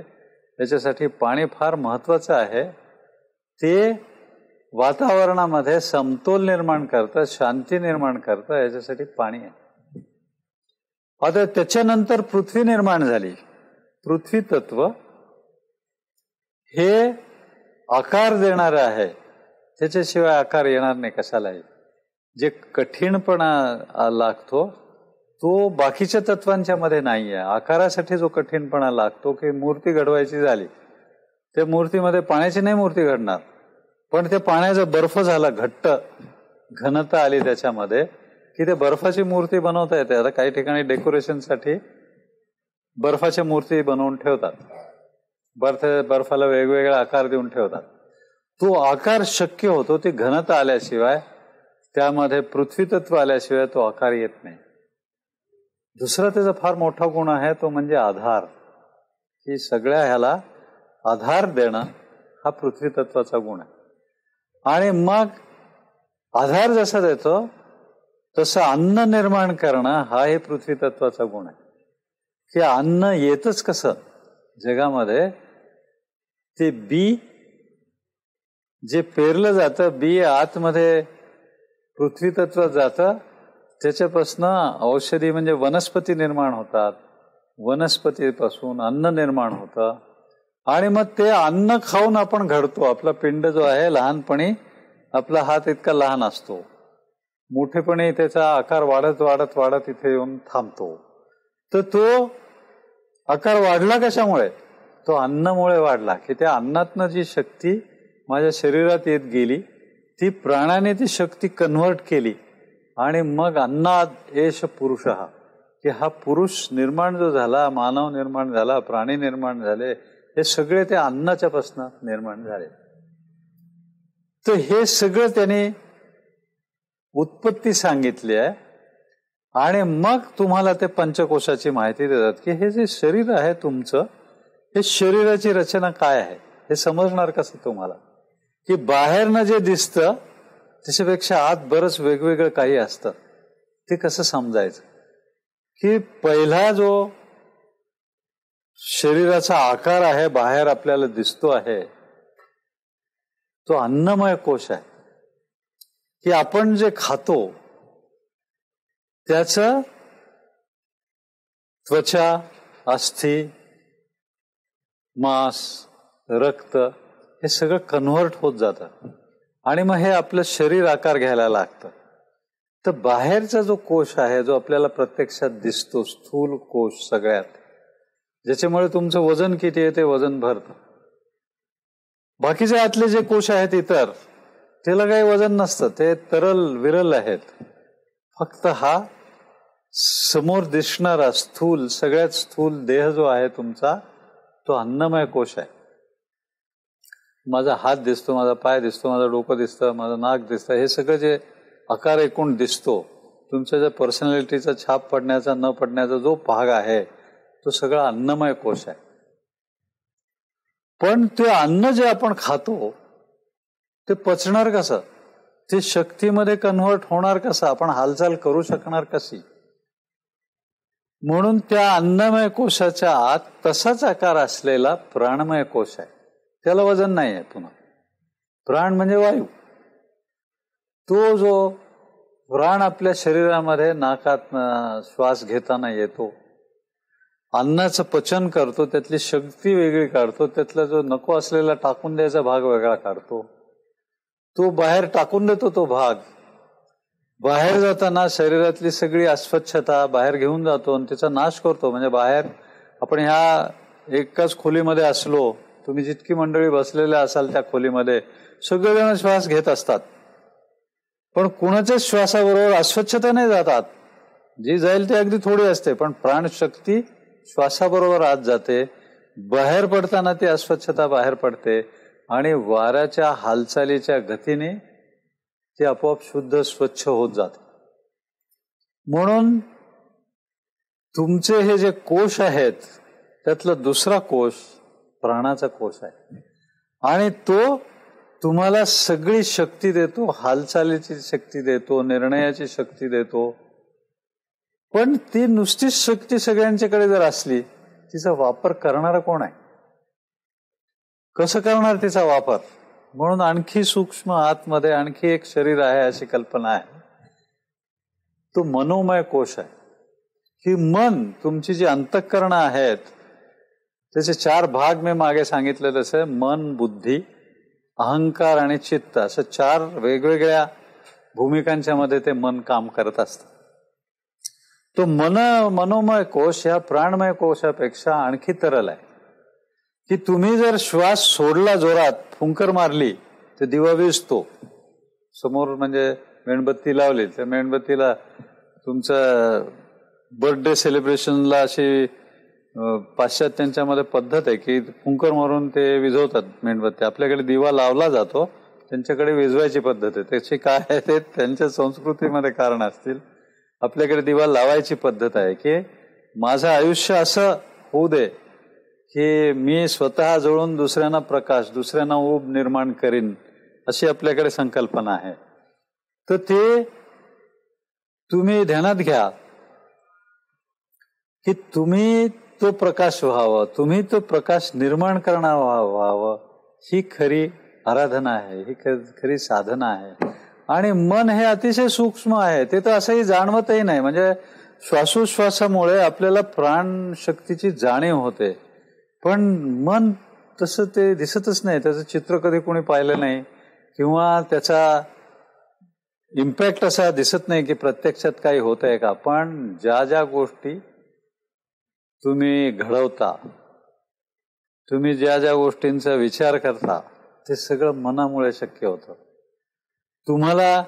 त्याच्यासाठी पाणी फार महत्वाचं आहे. ते वातावरणामध्ये समतोल निर्माण करतं, शांती निर्माण करतं. याच्यासाठी पाणी आहे. आता त्याच्यानंतर पृथ्वी निर्माण झाली. पृथ्वी तत्व हे आकार देणार आहे. त्याच्याशिवाय आकार येणार नाही कशालाही. जे कठीणपणा लागतो तो बाकीच्या तत्वांच्या मध्ये नाही आहे. आकारासाठी जो कठीणपणा लागतो, की मूर्ती घडवायची झाली, त्या मूर्तीमध्ये पाण्याची नाही मूर्ती घडणार, पण ते पाण्याचा बर्फ झाला, घट्ट घनता आली त्याच्यामध्ये, की ते बर्फाची मूर्ती बनवता येते. आता काही ठिकाणी डेकोरेशनसाठी बर्फाच्या मूर्ती बनवून ठेवतात. बर्फाला वेगवेगळा आकार देऊन ठेवतात. तो आकार शक्य होतो ती घनता आल्याशिवाय, त्यामध्ये पृथ्वी तत्व आल्याशिवाय तो आकार येत नाही. दुसरा त्याचा फार मोठा गुण आहे, तो म्हणजे आधार. की सगळ्या ह्याला आधार देणं हा पृथ्वी तत्वाचा गुण आहे. आणि मग आधार जसा देतो तसं अन्न निर्माण करणं हा हे पृथ्वी तत्वाचा गुण आहे. की अन्न येतच कसं जगामध्ये, ते बी जे पेरलं जातं, बी आतमध्ये पृथ्वी तत्वात जातं, त्याच्यापासनं औषधी म्हणजे वनस्पती निर्माण होतात. वनस्पतीपासून अन्न निर्माण होतं आणि मग ते अन्न खाऊन आपण घडतो. आपला पिंड जो आहे, लहानपणी आपला हात इतका लहान असतो, मोठेपणी त्याचा आकार वाढत वाढत वाढत इथे येऊन थांबतो. तर तो आकार वाढला कशामुळे? तो अन्नामुळे वाढला. की त्या अन्नातनं जी शक्ती माझ्या शरीरात येत गेली, ती प्राणाने ती शक्ती कन्व्हर्ट केली आणि मग अन्नाद एष पुरुष, की हा पुरुष निर्माण जो झाला, मानव निर्माण झाला, प्राणी निर्माण झाले, हे सगळे त्या अन्नाच्या पासून निर्माण झाले. तर हे सगळं त्याने उत्पत्ती सांगितली आहे. आणि मग तुम्हाला ते पंचकोशाची माहिती देतात की हे जे शरीर आहे तुमचं, हे शरीराची रचना काय आहे हे समजणार कसं तुम्हाला? की बाहेरनं जे दिसतं त्याच्यापेक्षा आत बरंच वेगवेगळं काही असतं. ते कसं समजायचं? की पहिला जो शरीराचा आकार आहे, बाहेर आपल्याला दिसतो आहे, तो अन्नमय कोश आहे. की आपण जे खातो त्याचं त्वचा, अस्थि, मांस, रक्त हे सगळं कन्व्हर्ट होत जातं आणि मग हे आपलं शरीर आकार घ्यायला लागतं. तर बाहेरचा जो कोश आहे, जो आपल्याला प्रत्यक्षात दिसतो, स्थूल कोश सगळ्यात, ज्याच्यामुळे तुमचं वजन किती आहे ते वजन भरतं. बाकीचे आतले जे कोश आहेत इतर, त्याला काही वजन नसतं, ते तरल विरल आहेत. फक्त हा समोर दिसणारा स्थूल, सगळ्यात स्थूल देह जो आहे तुमचा, तो अन्नमय कोश आहे. माझा हात दिसतो, माझा पाय दिसतो, माझं डोकं दिसतं, माझं नाक दिसतं, हे सगळं जे आकार एकूण दिसतो, तुमच्या ज्या पर्सनॅलिटीचा छाप पडण्याचा न पडण्याचा जो भाग आहे, तो सगळा अन्नमय कोश आहे. पण ते अन्न जे आपण खातो ते पचणार कसं? ते शक्तीमध्ये कन्व्हर्ट होणार कसं? आपण हालचाल करू शकणार कशी? म्हणून त्या अन्नमय कोशाच्या आत तसाच आकार असलेला प्राणमय कोश आहे. त्याला वजन नाही आहे. पुन्हा प्राण म्हणजे वायू. तो जो प्राण आपल्या शरीरामध्ये नाकात श्वास घेताना येतो, अन्नाचं पचन करतो, त्यातली शक्ती वेगळी काढतो, त्यातला जो नको असलेला टाकून द्यायचा भाग वेगळा काढतो, तो बाहेर टाकून देतो. तो भाग बाहेर जाताना शरीरातली सगळी अस्वच्छता बाहेर घेऊन जातो आणि त्याचा नाश करतो. म्हणजे बाहेर आपण ह्या एकाच खोलीमध्ये असलो, तुम्ही जितकी मंडळी बसलेल्या असाल त्या खोलीमध्ये सगळेजण श्वास घेत असतात, पण कुणाच्याच श्वासाबरोबर अस्वच्छता नाही जातात. जी जाईल ती अगदी थोडी असते, पण प्राणशक्ती श्वासाबरोबर आत जाते. बाहेर पडताना ती अस्वच्छता बाहेर पडते आणि वाऱ्याच्या हालचालीच्या गतीने ती आपोआप शुद्ध स्वच्छ होत जाते. म्हणून तुमचे हे जे कोश आहेत त्यातला दुसरा कोश प्राणाचा कोश आहे आणि तो तुम्हाला सगळी शक्ती देतो, हालचालीची शक्ती देतो, निर्णयाची शक्ती देतो. पण ती नुसतीच शक्ती सगळ्यांच्याकडे जर असली, तिचा वापर करणारा कोण आहे? कसं करणार तिचा वापर? म्हणून आणखी सूक्ष्म आतमध्ये आणखी एक शरीर आहे अशी कल्पना आहे. तो मनोमय कोश आहे. की मन, तुमची जी अंतःकरणं आहेत त्याचे 4 भाग मी मागे सांगितले तसे मन, बुद्धी, अहंकार आणि चित्त, असं 4 वेगवेगळ्या भूमिकांच्या मध्ये ते मन काम करत असतं. तो मनोमय कोश ह्या प्राणमय कोशापेक्षा आणखी तरल आहे. की तुम्ही जर श्वास सोडला जोरात, फुंकर मारली, तर दिवा विझतो. समोर म्हणजे मेणबत्ती लावली, त्या मेणबत्तीला तुमचं बर्थडे सेलिब्रेशनला अशी पाश्चात्यांच्या मध्ये पद्धत आहे की फुंकर मारून ते विझवतात मेणबत्ती. आपल्याकडे दिवा लावला जातो, त्यांच्याकडे विझवायची पद्धत आहे. त्याची काय आहे ते त्यांच्या संस्कृतीमध्ये कारण असतील. आपल्याकडे दिवा लावायची पद्धत आहे की माझं आयुष्य असं होऊ दे की मी स्वतः जळून दुसऱ्यांना प्रकाश, दुसऱ्यांना ऊब निर्माण करीन, अशी आपल्याकडे संकल्पना आहे. तर ते तुम्ही ध्यानात घ्या की तुम्ही तो प्रकाश व्हावं, तुम्ही तो प्रकाश निर्माण करणार व्हावं, ही खरी आराधना आहे, ही खरी साधना आहे. आणि मन हे अतिशय सूक्ष्म आहे. ते तर असंही जाणवतही नाही. म्हणजे श्वासोश्वासामुळे आपल्याला प्राणशक्तीची जाणीव होते, पण मन तसं ते दिसतच नाही. त्याचं चित्र कधी कोणी पाहिलं नाही किंवा त्याचा इम्पॅक्ट असा दिसत नाही की प्रत्यक्षात काही होत आहे का. पण ज्या ज्या गोष्टी तुम्ही घडवता, तुम्ही ज्या ज्या गोष्टींचा विचार करता, ते सगळं मनामुळे शक्य होतं. तुम्हाला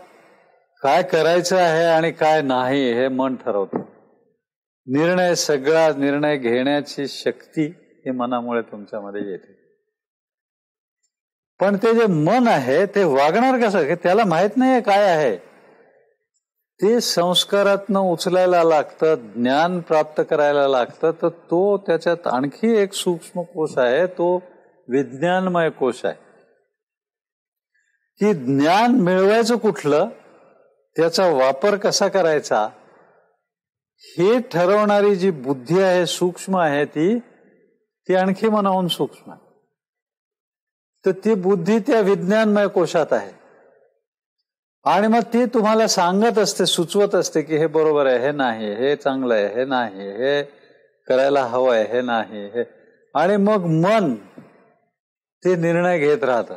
काय करायचं आहे आणि काय नाही हे मन ठरवतं. सगळा निर्णय घेण्याची शक्ती ही मनामुळे तुमच्यामध्ये येते. पण ते जे मन आहे ते वागणार कसं, की त्याला माहित नाहीये काय आहे. ते संस्कारातनं उचलायला लागतं, ज्ञान प्राप्त करायला लागतं. तर तो त्याच्यात आणखी एक सूक्ष्म कोश आहे, तो विज्ञानमय कोश आहे. की ज्ञान मिळवायचं कुठलं, त्याचा वापर कसा करायचा, हे ठरवणारी जी बुद्धी आहे, सूक्ष्म आहे, ती आणखी मनाहून सूक्ष्म आहे. तर ती बुद्धी त्या विज्ञानमय कोशात आहे. आणि मग ती तुम्हाला सांगत असते, सुचवत असते की हे बरोबर आहे, हे नाही, हे चांगलं आहे, हे नाही, हे करायला हवं आहे, हे नाही, हे. आणि मग मन ते निर्णय घेत राहतं.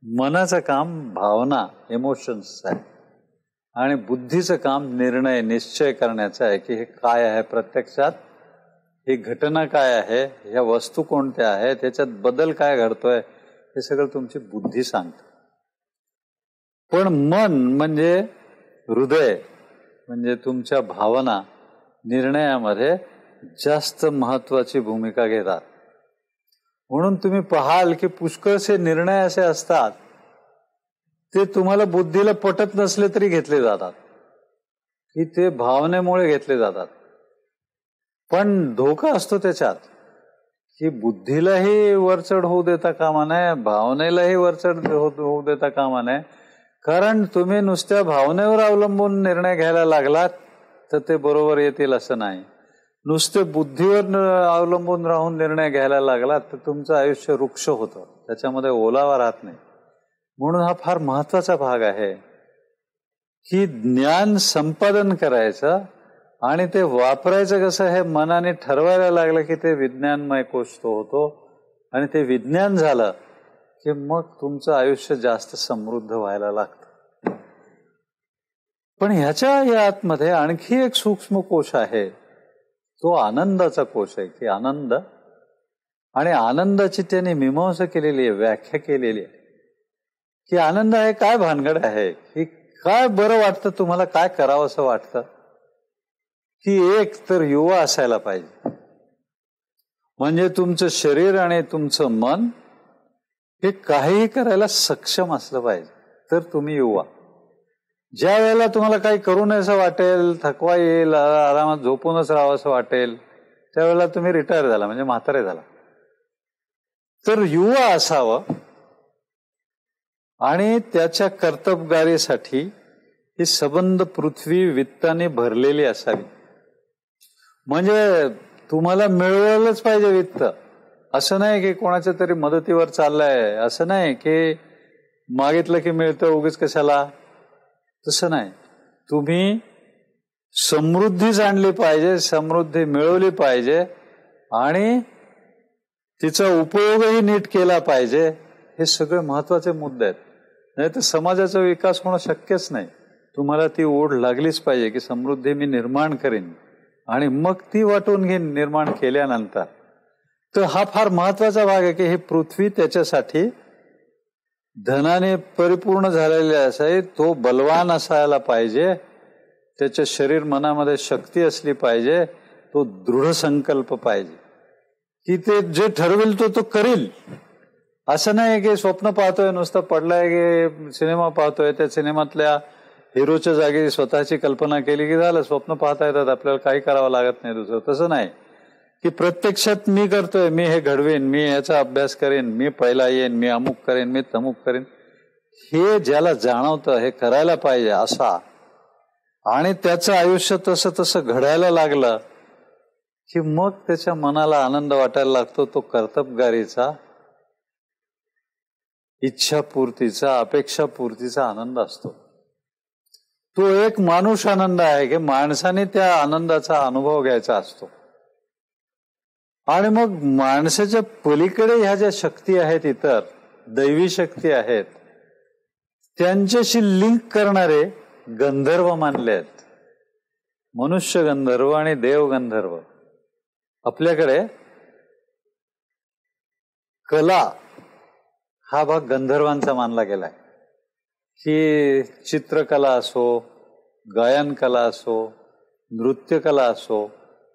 मनाचं काम भावना, इमोशन्स आहे, आणि बुद्धीचं काम निर्णय, निश्चय करण्याचं आहे की हे काय आहे प्रत्यक्षात, ही घटना काय आहे, ह्या वस्तू कोणत्या आहे, त्याच्यात बदल काय घडतोय, हे सगळं तुमची बुद्धी सांगते. पण मन म्हणजे हृदय, म्हणजे तुमच्या भावना निर्णयामध्ये जास्त महत्वाची भूमिका घेतात. म्हणून तुम्ही पाहाल की पुष्कळसे निर्णय असे असतात ते तुम्हाला बुद्धीला पटत नसले तरी घेतले जातात, की ते भावनेमुळे घेतले जातात. पण धोका असतो त्याच्यात की बुद्धीलाही वरचढ होऊ देता कामा नये, भावनेलाही वरचढ होऊ देता कामा नये. कारण तुम्ही नुसत्या भावनेवर अवलंबून निर्णय घ्यायला लागलात तर ते बरोबर येतील असं नाही. नुसते बुद्धीवर अवलंबून राहून निर्णय घ्यायला लागलात तर तुमचं आयुष्य वृक्ष होतं, त्याच्यामध्ये ओलावा राहत नाही. म्हणून हा फार महत्वाचा भाग आहे की ज्ञान संपादन करायचं आणि ते वापरायचं कसं हे मनाने ठरवायला लागलं की ते विज्ञानमय कोश तो होतो. आणि ते विज्ञान झालं की मग तुमचं आयुष्य जास्त समृद्ध व्हायला लागतं. पण ह्याच्या या आतमध्ये आणखी एक सूक्ष्म कोश आहे, तो आनंदाचा कोश आहे. की आनंद, आणि आनंदाची त्याने मीमांसा केलेली आहे, व्याख्या केलेली आहे की आनंद आहे काय भानगड आहे, की काय बरं वाटतं तुम्हाला, काय करावं असं वाटतं. की एक तर युवा असायला पाहिजे, म्हणजे तुमचं शरीर आणि तुमचं मन हे काहीही करायला सक्षम असलं पाहिजे, तर तुम्ही युवा. ज्या वेळेला तुम्हाला काही करू नयेसं वाटेल, थकवा येईल, आरामात झोपूनच राहावं असं वाटेल, त्यावेळेला तुम्ही रिटायर झाला म्हणजे म्हातारे झाला. तर युवा असावं आणि त्याच्या कर्तबगारीसाठी ही सबंध पृथ्वी वित्ताने भरलेली असावी. म्हणजे तुम्हाला मिळवलंच पाहिजे वित्त. असं नाही की कोणाच्या तरी मदतीवर चाललंय, असं नाही की मागितलं की मिळतं उगीच कशाला, तसं नाही. तुम्ही समृद्धी जाणली पाहिजे, समृद्धी मिळवली पाहिजे आणि तिचा उपयोगही नीट केला पाहिजे. हे सगळे महत्वाचे मुद्दे आहेत. नाही तर समाजाचा विकास होणं शक्यच नाही. तुम्हाला ती ओढ लागलीच पाहिजे की समृद्धी मी निर्माण करीन आणि मग ती वाटून घेईन निर्माण केल्यानंतर. तर हा फार महत्वाचा भाग आहे की ही पृथ्वी त्याच्यासाठी धनाने परिपूर्ण झालेले असावी. तो बलवान असायला पाहिजे, त्याच्या शरीर मनामध्ये शक्ती असली पाहिजे, तो दृढ संकल्प पाहिजे की ते जे ठरवेल तो करील. असं नाही की स्वप्न पाहतोय, नुसतं पडलाय की सिनेमा पाहतोय, त्या सिनेमातल्या हिरोच्या जागी स्वतःची कल्पना केली की झालं, स्वप्न पाहता येतात आपल्याला, काही करावं लागत नाही दुसरं. तसं नाही की प्रत्यक्षात मी करतोय, मी हे घडवेन, मी ह्याचा अभ्यास करेन, मी पहिला येईन, मी अमुक करेन, मी तमुक करेन. हे ज्याला जाणवतं हे करायला पाहिजे असा, आणि त्याचं आयुष्य तसं तसं घडायला लागलं की मग त्याच्या मनाला आनंद वाटायला लागतो. तो कर्तबगारीचा, इच्छापूर्तीचा, अपेक्षापूर्तीचा आनंद असतो. तो एक माणूस आनंद आहे की माणसाने त्या आनंदाचा अनुभव घ्यायचा असतो. आणि मग माणसाच्या पलीकडे ह्या ज्या शक्ती आहेत, इतर दैवी शक्ती आहेत, त्यांच्याशी लिंक करणारे गंधर्व मानले आहेत. मनुष्य गंधर्व आणि देव गंधर्व. आपल्याकडे कला हा भाग गंधर्वांचा मानला गेलाय की चित्रकला असो, गायन कला असो, नृत्यकला असो,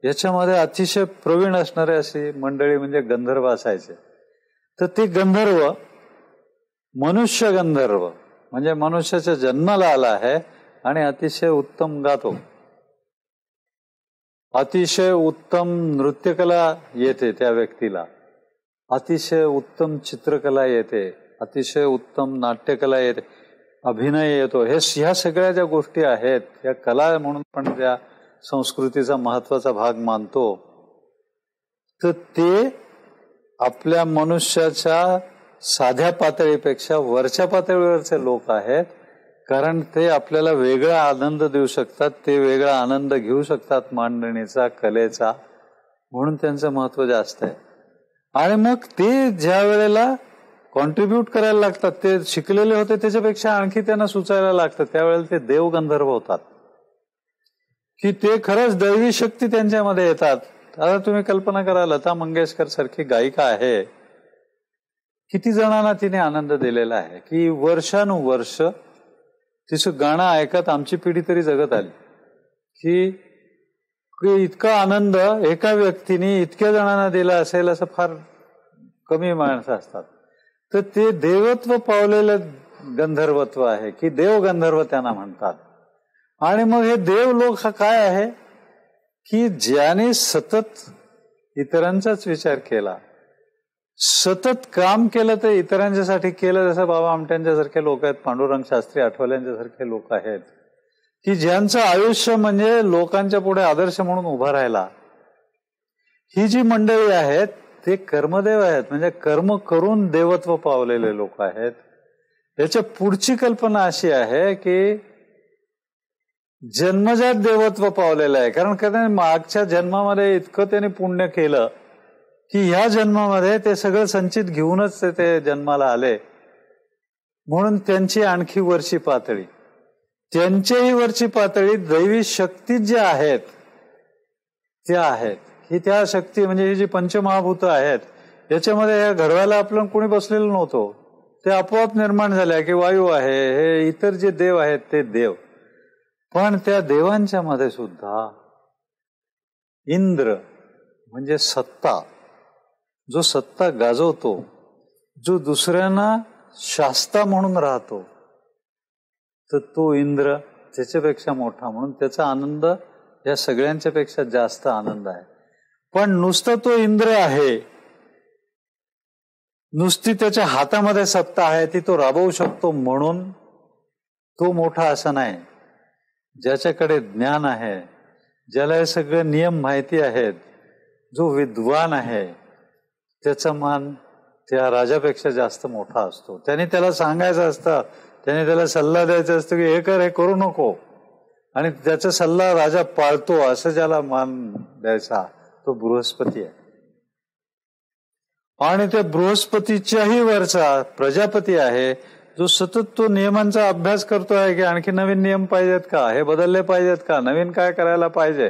याच्यामध्ये अतिशय प्रवीण असणारे अशी मंडळी म्हणजे गंधर्व असायचे. तर ते गंधर्व मनुष्य गंधर्व म्हणजे मनुष्याच्या जन्माला आला आहे आणि अतिशय उत्तम गातो, अतिशय उत्तम नृत्यकला येते त्या व्यक्तीला, अतिशय उत्तम चित्रकला येते, अतिशय उत्तम नाट्यकला येते, अभिनय येतो. ह्या सगळ्या ज्या गोष्टी आहेत, या कला म्हणून पण त्या संस्कृतीचा महत्वाचा भाग मानतो. तर ते आपल्या मनुष्याच्या साध्या पातळीपेक्षा वरच्या पातळीवरचे लोक आहेत, कारण ते आपल्याला वेगळा आनंद देऊ शकतात, ते वेगळा आनंद घेऊ शकतात मांडणीचा, कलेचा, म्हणून त्यांचं महत्व जास्त आहे. आणि मग ते ज्या वेळेला कॉन्ट्रीब्यूट करायला लागतात, ते शिकलेले होते त्याच्यापेक्षा आणखी त्यांना सुचायला लागतं, त्यावेळेला ते देव गंधर्व होतात की ते खरंच दैवी शक्ती त्यांच्यामध्ये येतात. आता तुम्ही कल्पना करा, लता मंगेशकर सारखी गायिका आहे, किती जणांना तिने आनंद दिलेला आहे की वर्षानुवर्ष तिचं गाणं ऐकत आमची पिढी तरी जगत आली. की इतका आनंद एका व्यक्तीने इतक्या जणांना दिला असेल असं फार कमी माणसं असतात. तर ते देवत्व पावलेलं गंधर्वत्व आहे की देव गंधर्व त्यांना म्हणतात. आणि मग हे देव लोक हा काय आहे की ज्याने सतत इतरांचाच विचार केला, सतत काम केलं, तर इतरांच्यासाठी केलं. जसं बाबा आमट्यांच्यासारखे लोक आहेत, पांडुरंग शास्त्री आठवल्यांच्यासारखे लोक आहेत की ज्यांचं आयुष्य म्हणजे लोकांच्या पुढे आदर्श म्हणून उभा राहिला. ही जी मंडळी आहेत ते कर्मदेव आहेत, म्हणजे कर्म करून देवत्व पावलेले लोक आहेत. याच्या पुढची कल्पना अशी आहे की जन्मजात देवत्व पावलेलं आहे, कारण त्याने मागच्या जन्मामध्ये इतकं त्याने पुण्य केलं की ह्या जन्मामध्ये ते सगळं संचित घेऊनच ते जन्माला आले. म्हणून त्यांची आणखी वरची पातळी, त्यांच्याही वरची पातळी दैवी शक्ती ज्या आहेत त्या आहेत. ही त्या शक्ती म्हणजे ही जी पंचमहाभूतं आहेत, याच्यामध्ये हे घडवायला आपलं कोणी बसलेलं नव्हतं, ते आपोआप निर्माण झाल्या की वायू आहे, हे इतर जे देव आहेत ते देव. पण त्या देवांच्या मध्ये सुद्धा इंद्र म्हणजे सत्ता, जो सत्ता गाजवतो, जो दुसऱ्यांना शास्ता म्हणून राहतो, तर तो इंद्र त्याच्यापेक्षा मोठा, म्हणून त्याचा आनंद या सगळ्यांच्या पेक्षा जास्त आनंद आहे. पण नुसतं तो इंद्र आहे, नुसती त्याच्या हातामध्ये सत्ता आहे, ती तो राबवू शकतो म्हणून तो मोठा असं नाही. ज्याच्याकडे ज्ञान आहे, ज्याला हे सगळे नियम माहिती आहेत, जो विद्वान आहे, त्याचा मान त्या राजापेक्षा जास्त मोठा असतो. त्याने त्याला सांगायचं असतं, त्याने त्याला सल्ला द्यायचा असतो की हे कर, हे करू नको, आणि त्याचा सल्ला राजा पाळतो, असं ज्याला मान द्यायचा तो बृहस्पती आहे. आणि त्या बृहस्पतीच्याही वरचा प्रजापती आहे, जो सतत तो नियमांचा अभ्यास करतो आहे की आणखी नवीन नियम पाहिजेत का, हे बदलले पाहिजेत का, नवीन काय करायला पाहिजे,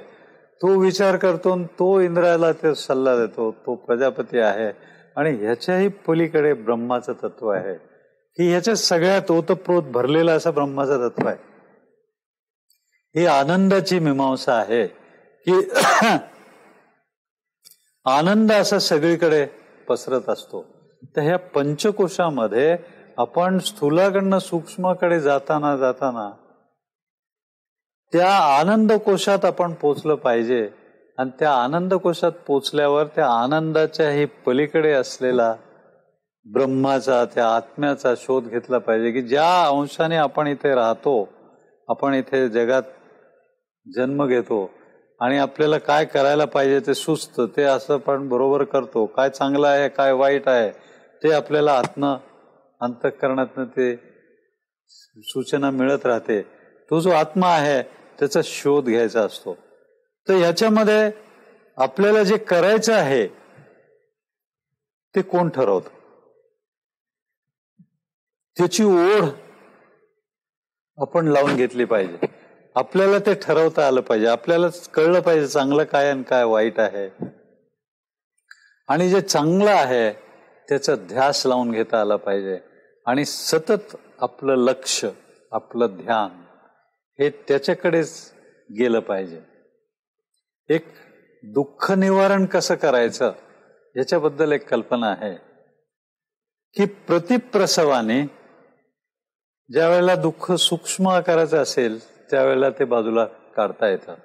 तो विचार करतो, तो इंद्राला ते सल्ला देतो. तो प्रजापती आहे. आणि ह्याच्याही पलीकडे ब्रह्माचं तत्व आहे की ह्याच्या सगळ्यात ओतप्रोत भरलेलं असं ब्रह्माचं तत्व आहे. ही आनंदाची मीमांसा आहे की आनंद असा सगळीकडे पसरत असतो. तर ह्या पंचकोशामध्ये आपण स्थूलाकडनं सूक्ष्माकडे जाताना जाताना त्या आनंद कोशात आपण पोचलं पाहिजे. आणि त्या आनंद कोशात पोचल्यावर त्या आनंदाच्याही पलीकडे असलेला ब्रह्माचा, त्या आत्म्याचा शोध घेतला पाहिजे की ज्या अंशाने आपण इथे राहतो, आपण इथे जगात जन्म घेतो आणि आपल्याला काय करायला पाहिजे ते सुचतं, ते असं आपण बरोबर करतो, काय चांगलं आहे काय वाईट आहे ते आपल्याला अंतःकरणातनं ते सूचना मिळत राहते. तो जो आत्मा आहे त्याचा शोध घ्यायचा असतो. तर ह्याच्यामध्ये आपल्याला जे करायचं आहे ते कोण ठरवतं, त्याची ओढ आपण लावून घेतली पाहिजे. आपल्याला ते ठरवता आलं पाहिजे, आपल्याला कळलं पाहिजे चांगलं काय आणि काय वाईट आहे. आणि जे चांगलं आहे त्याचा ध्यास लावून घेता आला पाहिजे. आणि सतत आपलं लक्ष, आपलं ध्यान हे त्याच्याकडेच गेलं पाहिजे. एक दुःख निवारण कसं करायचं याच्याबद्दल एक कल्पना आहे की प्रतिप्रसवाने ज्या वेळेला दुःख सूक्ष्म आकाराचं असेल त्यावेळेला ते बाजूला काढता येतं.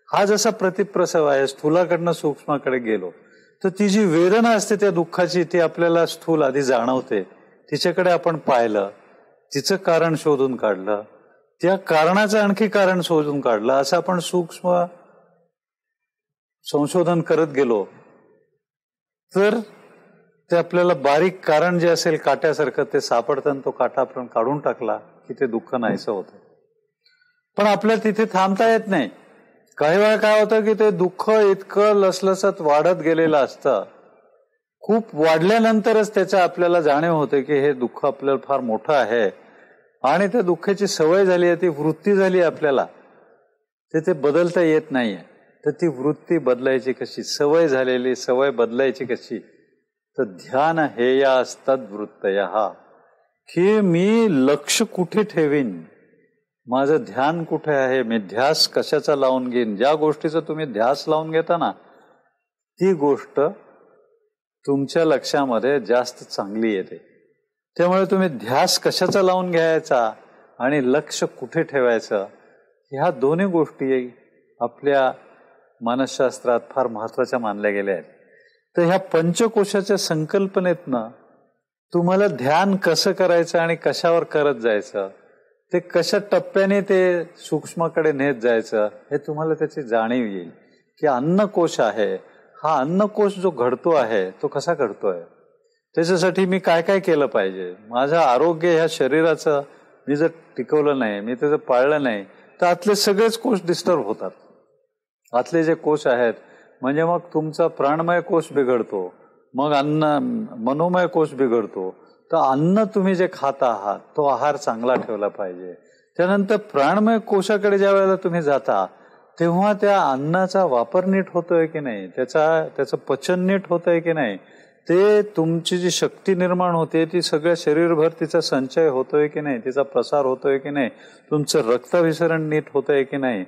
हा जसा प्रतिप्रसव आहे, स्थूलाकडनं सूक्ष्माकडे गेलो तर ती जी वेदना असते त्या दुःखाची ती आपल्याला स्थूल आधी जाणवते. तिच्याकडे आपण पाहिलं, तिचं कारण शोधून काढलं, त्या कारणाचं आणखी कारण शोधून काढलं, असं आपण सूक्ष्म संशोधन करत गेलो तर ते आपल्याला बारीक कारण जे असेल काट्यासारखं ते सापडतं. तो काटा आपण काढून टाकला की ते दुःख नाहीसं होतं. पण आपल्याला तिथे थांबता येत नाही. काही वेळा काय होतं की ते दुःख इतकं लसलसत वाढत गेलेलं असतं, खूप वाढल्यानंतरच त्याच्या आपल्याला जाणीव होते की हे दुःख आपल्याला फार मोठं आहे आणि त्या दुःखाची सवय झाली आहे, ती वृत्ती झाली आपल्याला, ते बदलता येत नाहीये. तर ती वृत्ती बदलायची कशी, सवय झालेली सवय बदलायची कशी, तर ध्यान हेय असतात वृत्तया, की मी लक्ष कुठे ठेवीन, माझं ध्यान कुठे आहे, मी ध्यास कशाचा लावून घेईन. ज्या गोष्टीचा तुम्ही ध्यास लावून घेता ना ती गोष्ट तुमच्या लक्षामध्ये जास्त चांगली येते. त्यामुळे तुम्ही ध्यास कशाचा लावून घ्यायचा आणि लक्ष कुठे ठेवायचं, ह्या दोन्ही गोष्टी आपल्या मानसशास्त्रात फार महत्वाच्या मानल्या गेल्या आहेत. तर ह्या पंचकोशाच्या संकल्पनेतनं तुम्हाला ध्यान कसं करायचं आणि कशावर करत जायचं, ते कशा टप्प्याने ते सूक्ष्माकडे नेत जायचं हे तुम्हाला त्याची जाणीव येईल. की अन्नकोश आहे, हा अन्नकोश जो घडतो आहे तो कसा घडतोय, त्याच्यासाठी मी काय काय केलं पाहिजे. माझं आरोग्य ह्या शरीराचं मी जर टिकवलं नाही, मी त्याचं पाळलं नाही तर आतले सगळेच कोश डिस्टर्ब होतात. आतले जे कोश आहेत म्हणजे मग तुमचा प्राणमय कोश बिघडतो, मग मनोमय कोश बिघडतो. तर अन्न तुम्ही जे खाता आहात तो आहार चांगला ठेवला पाहिजे. त्यानंतर प्राणमय कोशाकडे ज्या वेळेला तुम्ही जाता तेव्हा त्या अन्नाचा वापर नीट होतोय की नाही, त्याचं पचन नीट होतंय की नाही, ते तुमची जी शक्ती निर्माण होते ती सगळ्या शरीरभर तिचा संचय होतोय की नाही, तिचा प्रसार होतोय की नाही, तुमचं रक्ताभिसरण नीट होतंय की नाही,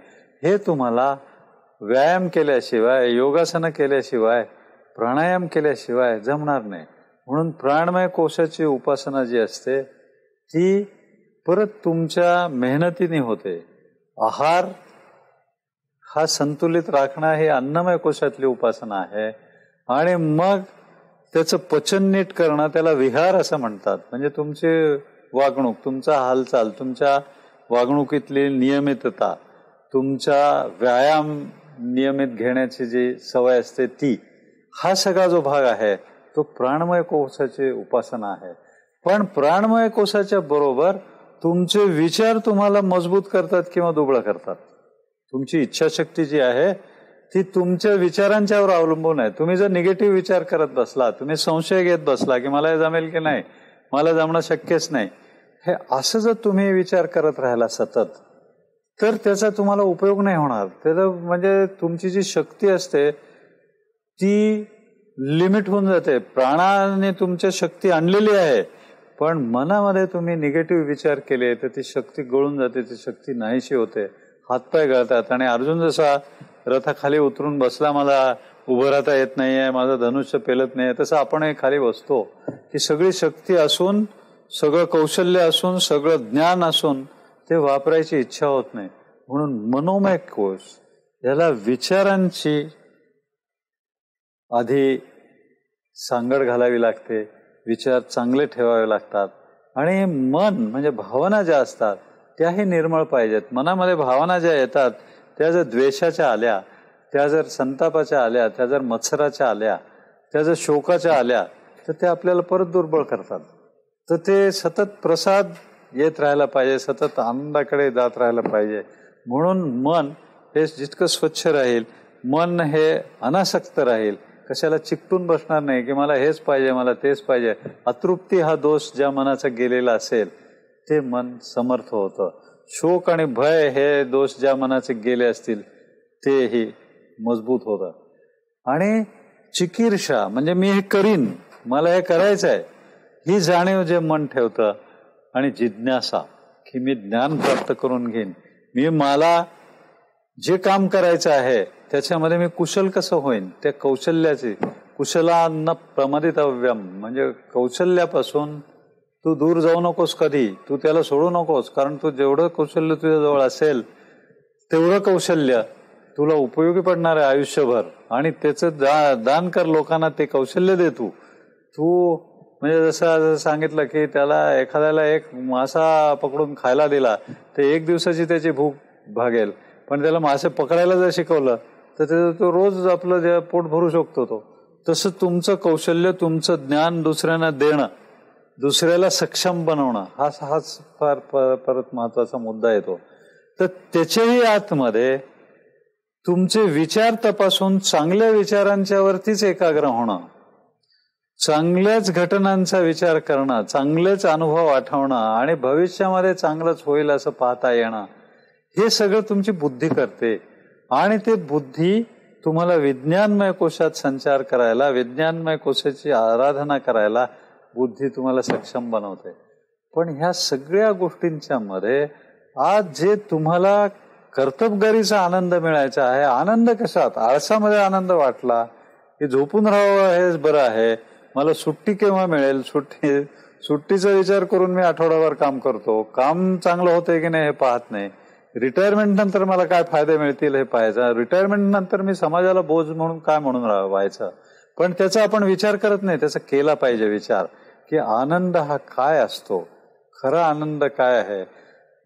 हे तुम्हाला व्यायाम केल्याशिवाय, योगासनं केल्याशिवाय, प्राणायाम केल्याशिवाय जमणार नाही. म्हणून प्राणमय कोशाची उपासना जी असते ती परत तुमच्या मेहनतीने होते. आहार हा संतुलित राखणं हे अन्नमय कोशातली उपासना आहे. आणि मग त्याचं पचन नीट करणं, त्याला विहार असं म्हणतात. म्हणजे तुमची वागणूक, तुमचा हालचाल, तुमच्या वागणुकीतली नियमितता, तुमचा व्यायाम नियमित घेण्याची जी सवय असते ती, हा सगळा जो भाग आहे तो प्राणमय कोशाची उपासना आहे. पण प्राणमय कोशाच्या बरोबर तुमचे विचार तुम्हाला मजबूत करतात किंवा दुबळं करतात. तुमची इच्छाशक्ती जी आहे ती तुमच्या विचारांच्यावर अवलंबून आहे. तुम्ही जर निगेटिव्ह विचार करत बसला, तुम्ही संशय घेत बसला की मला हे जमेल की नाही, मला जमणं शक्यच नाही, हे असं जर तुम्ही विचार करत राहिला सतत, तर त्याचा तुम्हाला उपयोग नाही होणार. त्याचं म्हणजे तुमची जी शक्ती असते ती लिमिट होऊन जाते. प्राणाने तुमच्या शक्ती आणलेली आहे, पण मनामध्ये तुम्ही निगेटिव्ह विचार केले तर ती शक्ती गळून जाते, ती शक्ती नाहीशी होते, हातपाय गळतात. आणि अर्जुन जसा रथाखाली उतरून बसला, मला उभं राहता येत नाहीये, माझं धनुष्य पेलत नाहीये, तसं आपणही खाली बसतो की सगळी शक्ती असून, सगळं कौशल्य असून, सगळं ज्ञान असून ते वापरायची इच्छा होत नाही. म्हणून मनोमय कोश, याला विचारांची आधी सांगड घालावी लागते, विचार चांगले ठेवावे लागतात. आणि मन म्हणजे भावना ज्या असतात त्याही निर्मळ पाहिजेत. मनामध्ये भावना ज्या येतात त्या जर द्वेषाच्या आल्या, त्या जर संतापाच्या आल्या, त्या जर मत्सराच्या आल्या, त्या जर शोकाच्या आल्या, तर ते आपल्याला परत दुर्बळ करतात. तर ते सतत प्रसाद येत राहायला पाहिजे, सतत आनंदाकडे जात राहायला पाहिजे. म्हणून मन हे जितकं स्वच्छ राहील, मन हे अनासक्त राहील, कशाला चिकटून बसणार नाही की मला हेच पाहिजे, मला तेच पाहिजे. अतृप्ती हा दोष ज्या मनाचा गेलेला असेल ते मन समर्थ होतं. शोक आणि भय हे दोष ज्या मनाचे गेले असतील तेही मजबूत होतं. आणि चिकीर्षा म्हणजे मी हे करीन, मला हे करायचं आहे, ही जाणीव जे मन ठेवतं. आणि जिज्ञासा की मी ज्ञान प्राप्त करून घेईन, मला जे काम करायचं आहे त्याच्यामध्ये मी कुशल कसं होईन, त्या कौशल्याची, कुशलान्न प्रमदितव्यम म्हणजे कौशल्यापासून तू दूर जाऊ नकोस कधी, तू त्याला सोडू नकोस. कारण तू जेवढं कौशल्य तुझ्याजवळ असेल तेवढं कौशल्य तुला उपयोगी पडणार आहे आयुष्यभर. आणि त्याचं दान कर लोकांना, ते कौशल्य दे तू. म्हणजे जसं सांगितलं की त्याला एखाद्याला एक मासा पकडून खायला दिला तर एक दिवसाची त्याची भूक भागेल, पण त्याला मासे पकडायला जर शिकवलं तर तो रोज आपलं जे पोट भरू शकतो तो. तसं तुमचं कौशल्य, तुमचं ज्ञान दुसऱ्यांना देणं, दुसऱ्याला सक्षम बनवणं, हाच फार परत महत्वाचा मुद्दा येतो. तर त्याच्याही आतमध्ये तुमचे विचार तपासून चांगल्या विचारांच्या वरतीच एकाग्र होणं, चांगल्याच घटनांचा विचार करणं, चांगलेच अनुभव आठवणं आणि भविष्यामध्ये चांगलंच होईल असं पाहता येणं, हे सगळं तुमची बुद्धी करते. आणि ते बुद्धी तुम्हाला विज्ञानमय कोशात संचार करायला, विज्ञानमय कोशाची आराधना करायला बुद्धी तुम्हाला सक्षम बनवते. पण ह्या सगळ्या गोष्टींच्या मध्ये आज जे तुम्हाला कर्तबगारीचा आनंद मिळायचा आहे, आनंद कशात? आळसामध्ये आनंद वाटला की झोपून राहावं हेच बरं आहे, मला सुट्टी केव्हा मिळेल, सुट्टीचा विचार करून मी आठवडाभर काम करतो, काम चांगलं होतंय की नाही हे पाहत नाही, रिटायरमेंट नंतर मला काय फायदे मिळतील हे पाहायचं, रिटायरमेंट नंतर मी समाजाला बोज म्हणून काय म्हणून राहायचं. पण त्याचा आपण विचार करत नाही. त्याचा केला पाहिजे विचार की आनंद हा काय असतो, खरा आनंद काय आहे.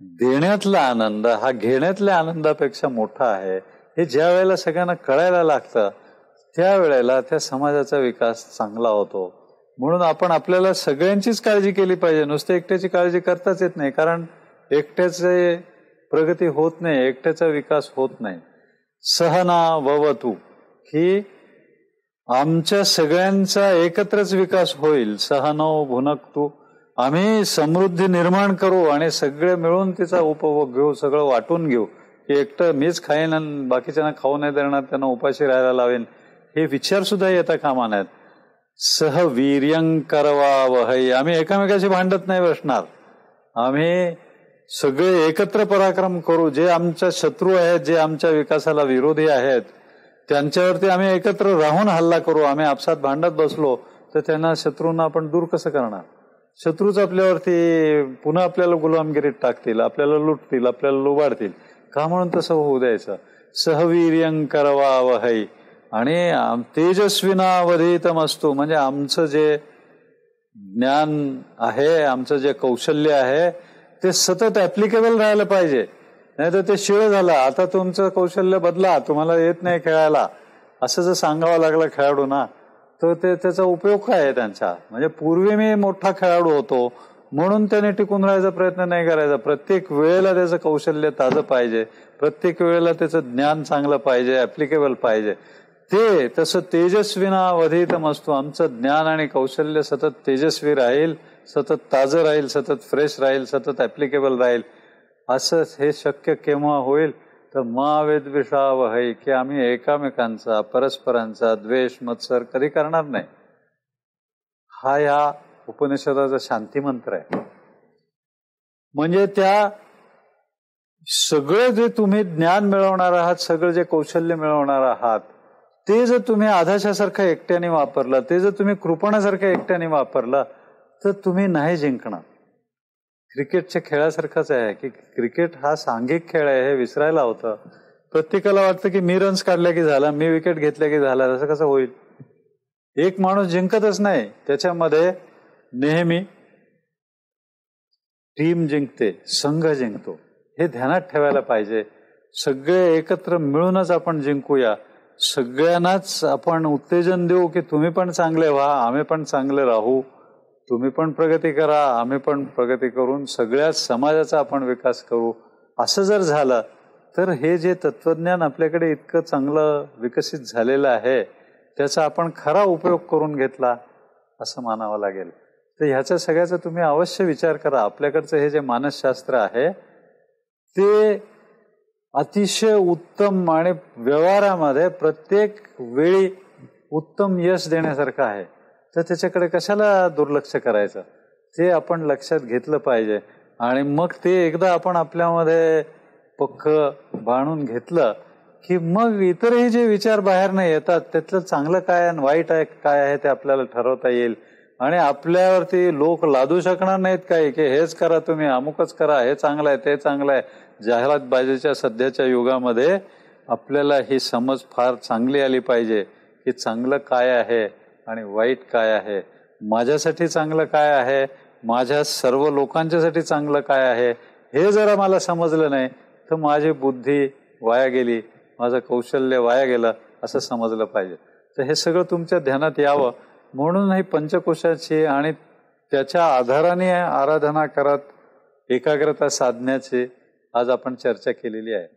देण्यातला आनंद हा घेण्यातल्या आनंदापेक्षा मोठा आहे. हे ज्या वेळेला सगळ्यांना कळायला लागतं त्यावेळेला त्या समाजाचा विकास चांगला होतो. म्हणून आपण आपल्याला सगळ्यांचीच काळजी केली पाहिजे. नुसते एकट्याची काळजी करताच येत नाही, कारण एकट्याचे प्रगती होत नाही, एकट्याचा विकास होत नाही. सहना ववतु की आमच्या सगळ्यांचा एकत्रच विकास होईल. सहनो भुनक्तु, आम्ही समृद्धी निर्माण करू आणि सगळे मिळून तिचा उपभोग घेऊ, सगळं वाटून घेऊ. की एकटं मीच खाईन आणि बाकीच्यांना खाऊ नाही देणार, त्यांना उपाशी राहायला लावेन, हे विचार सुद्धा येता कामा नयेत. सहवीर्यं करवावहै, आम्ही एकामेकाशी भांडत नाही बसणार, आम्ही सगळे एकत्र पराक्रम करू. जे आमच्या शत्रू आहेत, जे आमच्या विकासाला विरोधी आहेत, त्यांच्यावरती आम्ही एकत्र राहून हल्ला करू. आम्ही आपसात भांडत बसलो तर त्यांना, शत्रूंना आपण दूर कसं करणार. शत्रूच आपल्यावरती पुन्हा आपल्याला गुलामगिरीत टाकतील, आपल्याला लुटतील, आपल्याला लुबाडतील. का म्हणून तसं होऊ द्यायचं? सहवीर्यं करवावहै आणि तेजस्विनावधीतम असतो, म्हणजे आमचं जे ज्ञान आहे, आमचं जे कौशल्य आहे ते सतत ऍप्लिकेबल राहायला पाहिजे. नाही तर ते शिळ झालं, आता तुमचं कौशल्य बदला, तुम्हाला येत नाही खेळायला असं जर सांगावं लागलं खेळाडूंना, तर त्याचा उपयोग काय आहे त्यांचा? म्हणजे पूर्वी मी मोठा खेळाडू होतो म्हणून त्याने टिकून राहायचा प्रयत्न नाही करायचा. प्रत्येक वेळेला त्याचं कौशल्य ताजं पाहिजे, प्रत्येक वेळेला त्याचं ज्ञान चांगलं पाहिजे, ऍप्लिकेबल पाहिजे. ते तसं तेजस्विनावधीतम असतो. आमचं ज्ञान आणि कौशल्य सतत तेजस्वी राहील, सतत ताजं राहील, सतत फ्रेश राहील, सतत ऍप्लिकेबल राहील. असं हे शक्य केव्हा होईल? तर मा विद्विषावहै, की आम्ही एकामेकांचा परस्परांचा द्वेष मत्सर कधी करणार नाही. हा या उपनिषदाचा शांती मंत्र आहे. म्हणजे त्या सगळं जे तुम्ही ज्ञान मिळवणार आहात, सगळं जे कौशल्य मिळवणार आहात, ते जर तुम्ही आधाशासारखं एकट्याने वापरलं, ते जर तुम्ही कृपणासारखं एकट्याने वापरलं, तर तुम्ही नाही जिंकणार. क्रिकेटच्या खेळासारखंच आहे की क्रिकेट हा सांघिक खेळ आहे, हे विसरायला होतं. प्रत्येकाला वाटतं की मी रन्स काढल्या की झाला, मी विकेट घेतल्या की झाला. असं कसं होईल? एक माणूस जिंकतच नाही, त्याच्यामध्ये नेहमी टीम जिंकते, संघ जिंकतो. हे ध्यानात ठेवायला पाहिजे. सगळे एकत्र मिळूनच आपण जिंकूया. सगळ्यांनाच आपण उत्तेजन देऊ की तुम्ही पण चांगले व्हा, आम्ही पण चांगले राहू, तुम्ही पण प्रगती करा, आम्ही पण प्रगती करून सगळ्याच समाजाचा आपण विकास करू. असं जर झालं तर हे जे तत्वज्ञान आपल्याकडे इतकं चांगलं विकसित झालेलं आहे, त्याचा आपण खरा उपयोग करून घेतला असं मानावं लागेल. तर ह्याच्या सगळ्याचा तुम्ही अवश्य विचार करा. आपल्याकडचं हे जे मानसशास्त्र आहे ते अतिशय उत्तम आणि व्यवहारामध्ये प्रत्येक वेळी उत्तम यश देण्यासारखं आहे. तर त्याच्याकडे कशाला दुर्लक्ष करायचं? ते आपण लक्षात घेतलं पाहिजे. आणि मग ते एकदा आपण आपल्यामध्ये पक्क बाणून घेतलं की मग इतरही जे विचार बाहेर नाही येतात, त्यातलं चांगलं काय आणि वाईट आहे काय आहे ते आपल्याला ठरवता येईल. आणि आपल्यावरती लोक लादू शकणार नाहीत काही की हेच करा तुम्ही, अमुकच करा, हे चांगलं आहे, ते चांगलं आहे. जाहिरातबाजीच्या सध्याच्या युगामध्ये आपल्याला ही समज फार चांगली आली पाहिजे की चांगलं काय आहे आणि वाईट काय आहे, माझ्यासाठी चांगलं काय आहे, माझ्या सर्व लोकांच्यासाठी चांगलं काय आहे. हे जर मला समजलं नाही तर माझी बुद्धी वाया गेली, माझं कौशल्य वाया गेलं असं समजलं पाहिजे. तर हे सगळं तुमच्या ध्यानात यावं म्हणून ही पंचकोशाची आणि त्याच्या आधाराने आराधना करत एकाग्रता साधण्याची आज आपण चर्चा केलेली आहे.